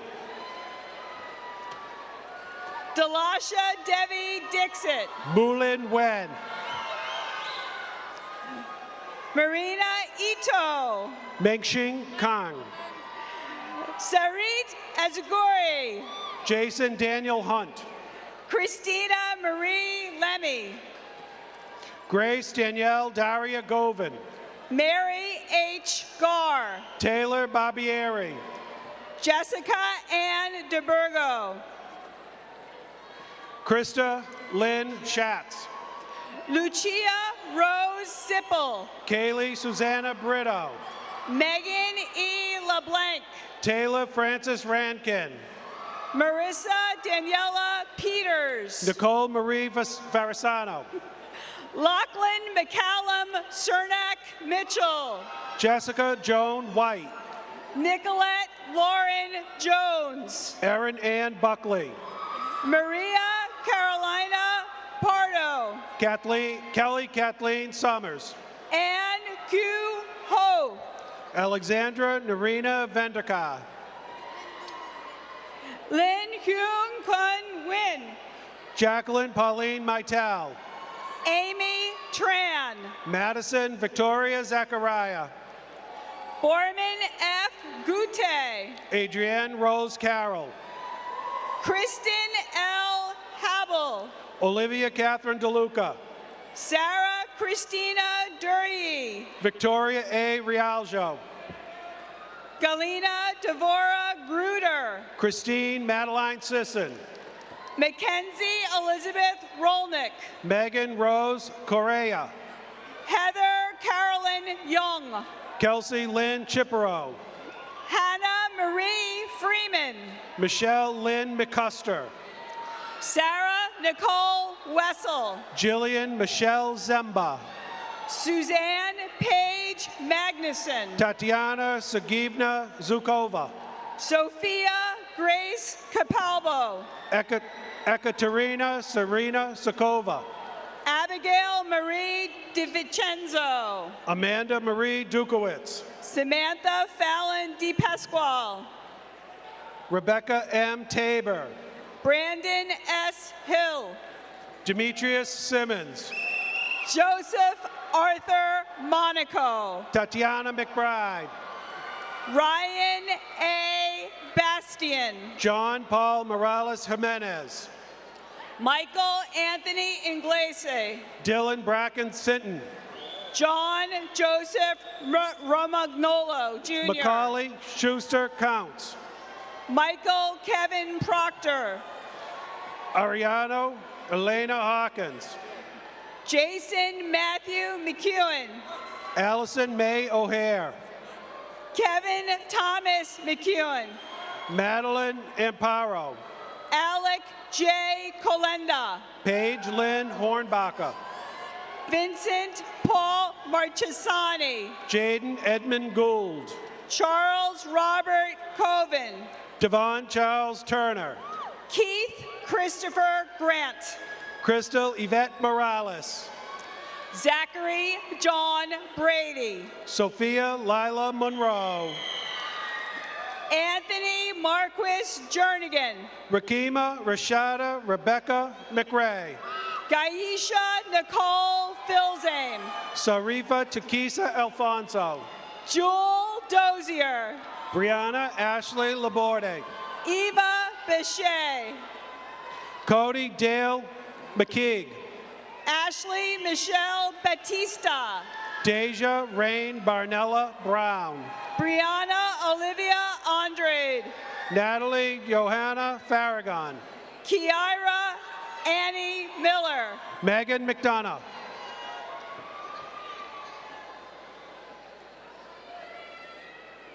Delasha Devi Dixit. Mulin Wen. Marina Ito. Mengxing Kang. Sarit Azaguri. Jason Daniel Hunt. Christina Marie Lemmy. Grace Danielle Daria Govin. Mary H. Garr. Taylor Barbieri. Jessica Ann DeBurgo. Krista Lynn Schatz. Lucia Rose Sippel. Kaylee Susanna Brito. Megan E. LeBlanc. Taylor Francis Rankin. Marissa Daniela Peters. Nicole Marie Farasano. Lachlan McCallum Cernak Mitchell. Jessica Joan White. Nicolette Lauren Jones. Erin Ann Buckley. Maria Carolina Pardo. Kelly Kathleen Summers. Ann Q. Ho. Alexandra Narina Vendika. Lin Hyung Kun Win. Jacqueline Pauline Maitel. Amy Tran. Madison Victoria Zachariah. Borman F. Gute. Adrienne Rose Carroll. Kristen L. Habel. Olivia Catherine DeLuca. Sarah Christina Dury. Victoria A. Rialjo. Galina Devora Gruder. Christine Madeline Sisson. Mackenzie Elizabeth Rolnick. Megan Rose Correa. Heather Carolyn Young. Kelsey Lynn Chippero. Hannah Marie Freeman. Michelle Lynn McCuster. Sarah Nicole Wessel. Jillian Michelle Zemba. Suzanne Paige Magnuson. Tatiana Sergeyevna Zukova. Sophia Grace Capalbo. Ekaterina Serena Sokova. Abigail Marie DiVincenzo. Amanda Marie Dukowitz. Samantha Fallon DePasquale. Rebecca M. Tabor. Brandon S. Hill. Demetrius Simmons. Joseph Arthur Monaco. Tatiana McBride. Ryan A. Bastian. John Paul Morales Jimenez. Michael Anthony Inglese. Dylan Bracken Sinton. John Joseph Romagnolo Jr. Macaulay Schuster Counts. Michael Kevin Proctor. Ariano Elena Hawkins. Jason Matthew McEwen. Allison May O'Hare. Kevin Thomas McEwen. Madeline Amparo. Alec J. Colenda. Paige Lynn Hornbacher. Vincent Paul Marchesani. Jaden Edmund Gould. Charles Robert Coven. Devon Charles Turner. Keith Christopher Grant. Crystal Yvette Morales. Zachary John Brady. Sophia Lila Monroe. Anthony Marquis Jernigan. Rakima Rashada Rebecca McRae. Gaisha Nicole Filzane. Sarifa Takisa Alfonso. Jewel Dozier. Brianna Ashley Laborde. Eva Bechet. Cody Dale McKeague. Ashley Michelle Batista. Deja Rain Barnella Brown. Brianna Olivia Andrade. Natalie Johanna Farragon. Kiara Annie Miller. Megan McDonough.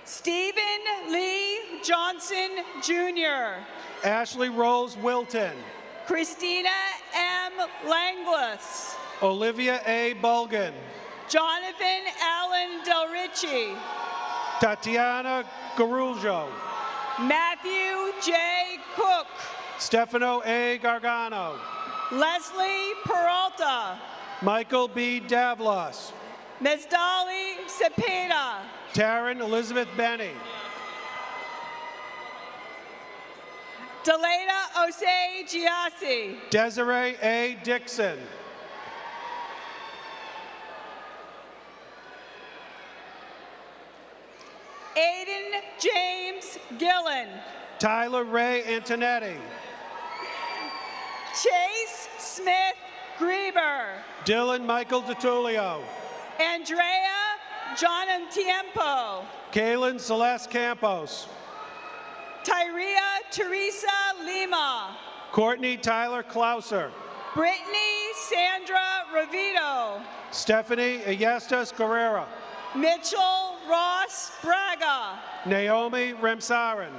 Stephen Lee Johnson Jr. Ashley Rose Wilton. Christina M. Langlis. Olivia A. Bulgan. Jonathan Allen Del Ricci. Tatiana Garuljo. Matthew J. Cook. Stefano A. Gargano. Leslie Peralta. Michael B. Davlos. Mezdali Cepeda. Taryn Elizabeth Benny. Deleta Osei Giassi. Desiree A. Dixon. Aiden James Gillen. Tyler Ray Antonetti. Chase Smith Grieber. Dylan Michael DeTulio. Andrea Johnam Tiempo. Kaylin Celeste Campos. Tyria Teresa Lima. Courtney Tyler Klauser. Brittany Sandra Ravito. Stephanie Ayestas Carrera. Mitchell Ross Braga. Naomi Remsarin.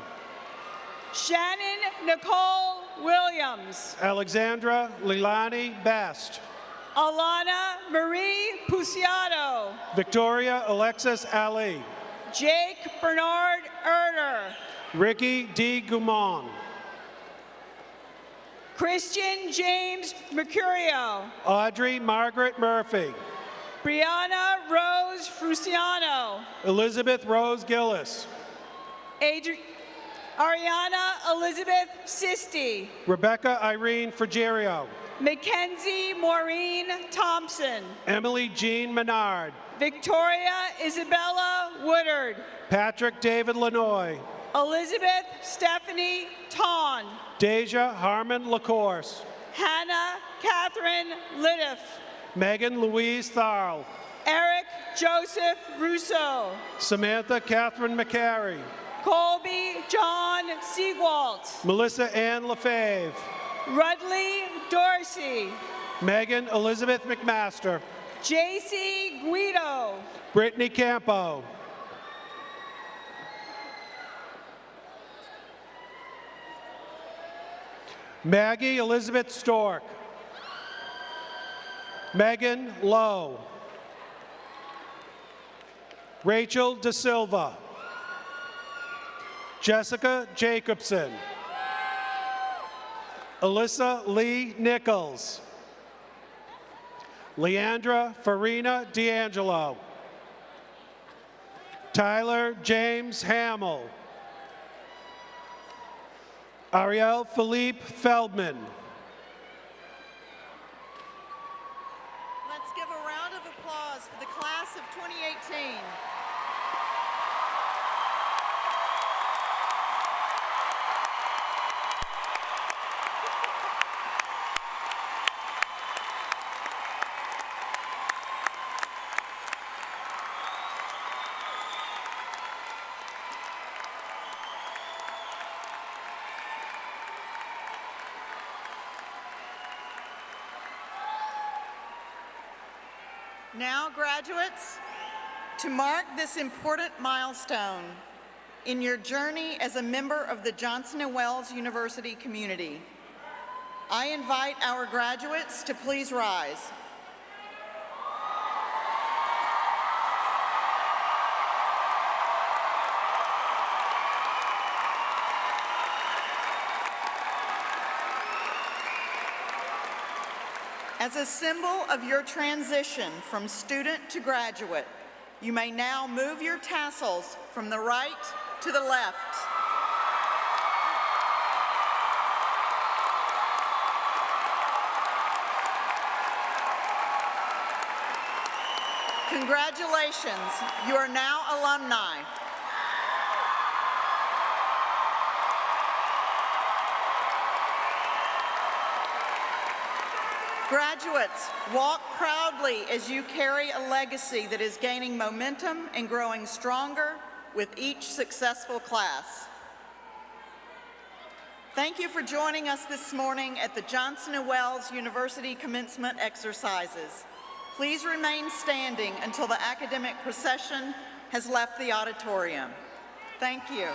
Shannon Nicole Williams. Alexandra Lilani Best. Alana Marie Puciato. Victoria Alexis Ali. Jake Bernard Erder. Ricky D. Gumon. Christian James Mercurio. Audrey Margaret Murphy. Brianna Rose Fruciano. Elizabeth Rose Gillis. Ariana Elizabeth Sisti. Rebecca Irene Frigerio. Mackenzie Maureen Thompson. Emily Jean Menard. Victoria Isabella Woodard. Patrick David Lanoy. Elizabeth Stephanie Ton. Deja Harmon LaCourse. Hannah Catherine Lidiff. Megan Louise Tharl. Eric Joseph Russo. Samantha Catherine McCary. Colby John Seagwalt. Melissa Ann LaFave. Rudley Dorsey. Megan Elizabeth McMaster. JC Guido. Brittany Campo. Maggie Elizabeth Stork. Megan Lowe. Rachel De Silva. Jessica Jacobson. Alyssa Lee Nichols. Leandra Farina D'Angelo. Tyler James Hamill. Ariel Philippe Feldman. Let's give a round of applause for the class of 2018. Now, graduates, to mark this important milestone in your journey as a member of the Johnson & Wales University community, I invite our graduates to please rise. As a symbol of your transition from student to graduate, you may now move your tassels from the right to the left. Congratulations, you are now alumni. Graduates, walk proudly as you carry a legacy that is gaining momentum and growing stronger with each successful class. Thank you for joining us this morning at the Johnson & Wales University commencement exercises. Please remain standing until the academic procession has left the auditorium. Thank you.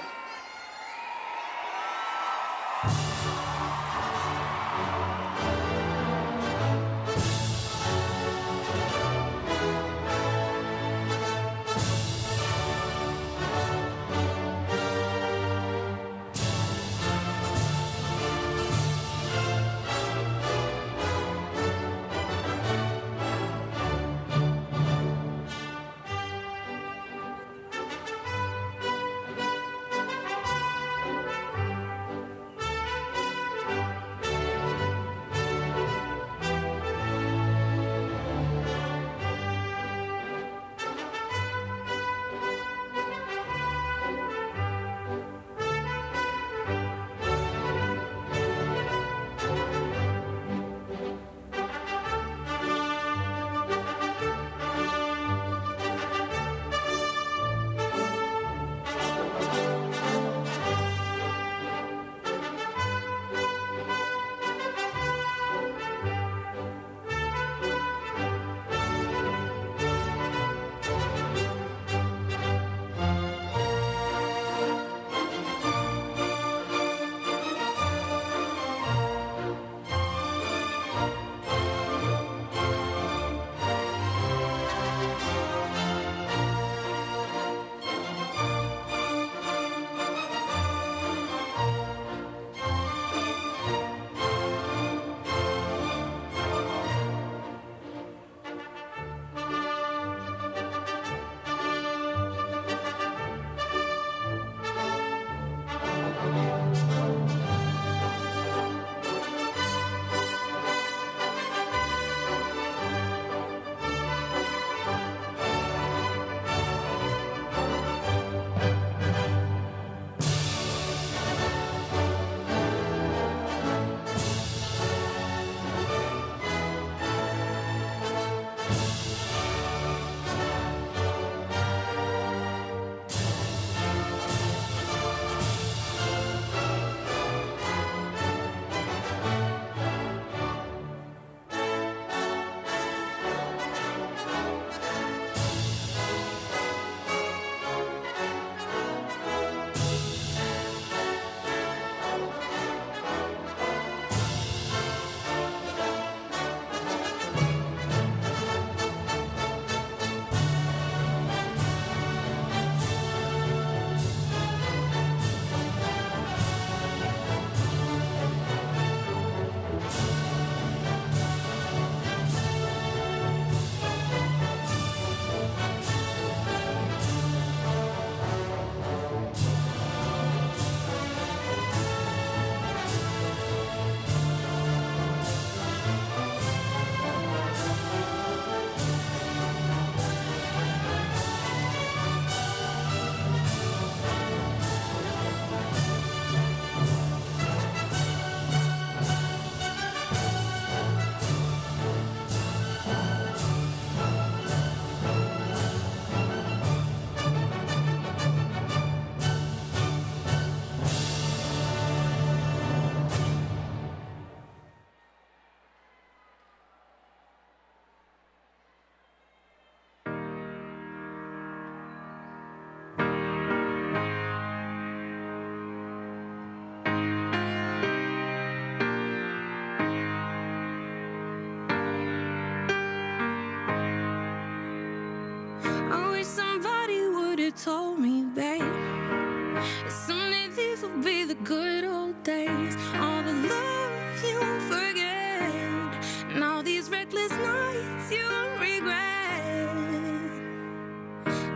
told me, babe, that someday these will be the good old days. All the love you won't forget, and all these reckless nights you won't regret.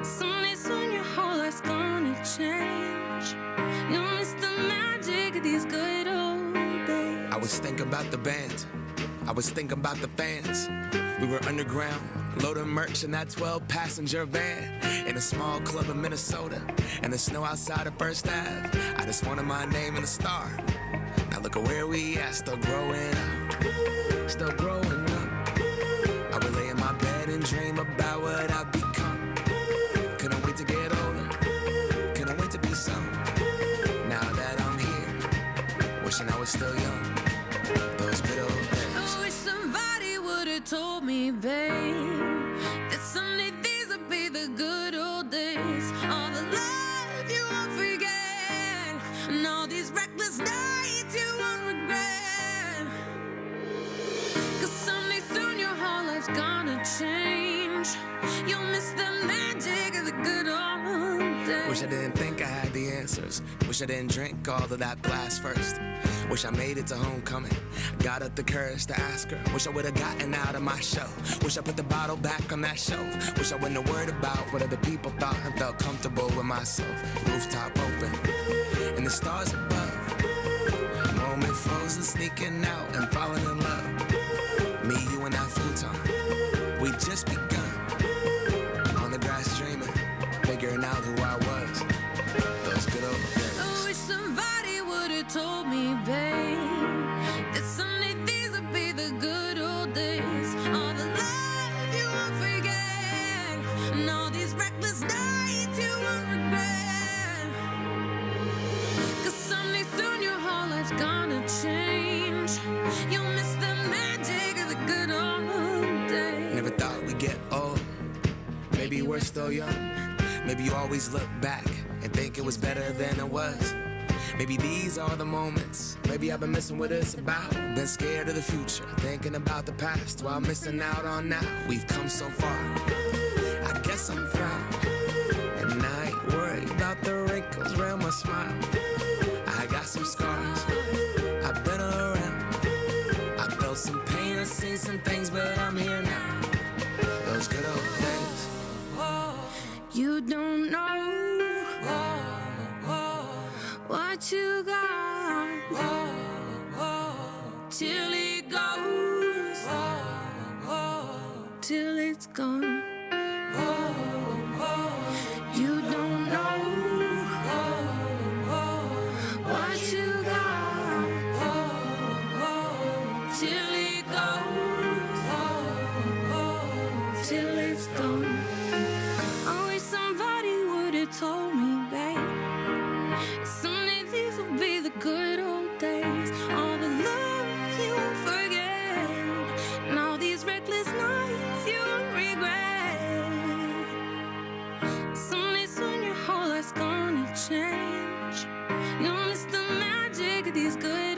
Someday soon your whole life's gonna change. You'll miss the magic of these good old days. I was thinking about the band, I was thinking about the fans. We were underground, loading merch in that 12-passenger van in a small club in Minnesota, and the snow outside of First Ave. I just wanted my name and a star. Now look at where we at, still growing up, still growing up. I would lay in my bed and dream about what I'd become. Couldn't wait to get older, couldn't wait to be some. Now that I'm here, wishing I was still young. Those good old days. I wish somebody would've told me, babe, that someday these would be the good old days. All the love you won't forget, and all these reckless nights you won't regret. 'Cause someday soon your whole life's gonna change. You'll miss the magic of the good old days. Wish I didn't think I had the answers. Wish I didn't drink all of that glass first. Wish I made it to homecoming, got up the courage to ask her. Wish I would've gotten out of my shell. Wish I put the bottle back on that shelf. Wish I wouldn't have worried about what other people thought and felt comfortable with myself. Rooftop open, and the stars above. Moment frozen, sneaking out and falling in love. Me, you, and that futon, we just begun. On the grass dreaming, figuring out who I was. Those good old days. I wish somebody would've told me, babe, that someday these would be the good old days. All the love you won't forget, and all these reckless nights you won't regret. 'Cause someday soon your whole life's gonna change. You'll miss the magic of the good old days. Never thought we'd get old. Maybe we're still young. Maybe you always look back and think it was better than it was. Maybe these are the moments. Maybe I've been missing what it's about. Been scared of the future, thinking about the past while missing out on now. We've come so far, I guess I'm proud. And I ain't worried about the wrinkles around my smile. I got some scars, I've been around. I felt some pain, I've seen some things, but I'm here now. Those good old days. You don't know what you got till it goes, till it's gone. You don't know what you got till it goes, till it's gone. I wish somebody would've told me, babe, someday these will be the good old days. All the love you won't forget, and all these reckless nights you won't regret. Someday soon your whole life's gonna change. You'll miss the magic of these good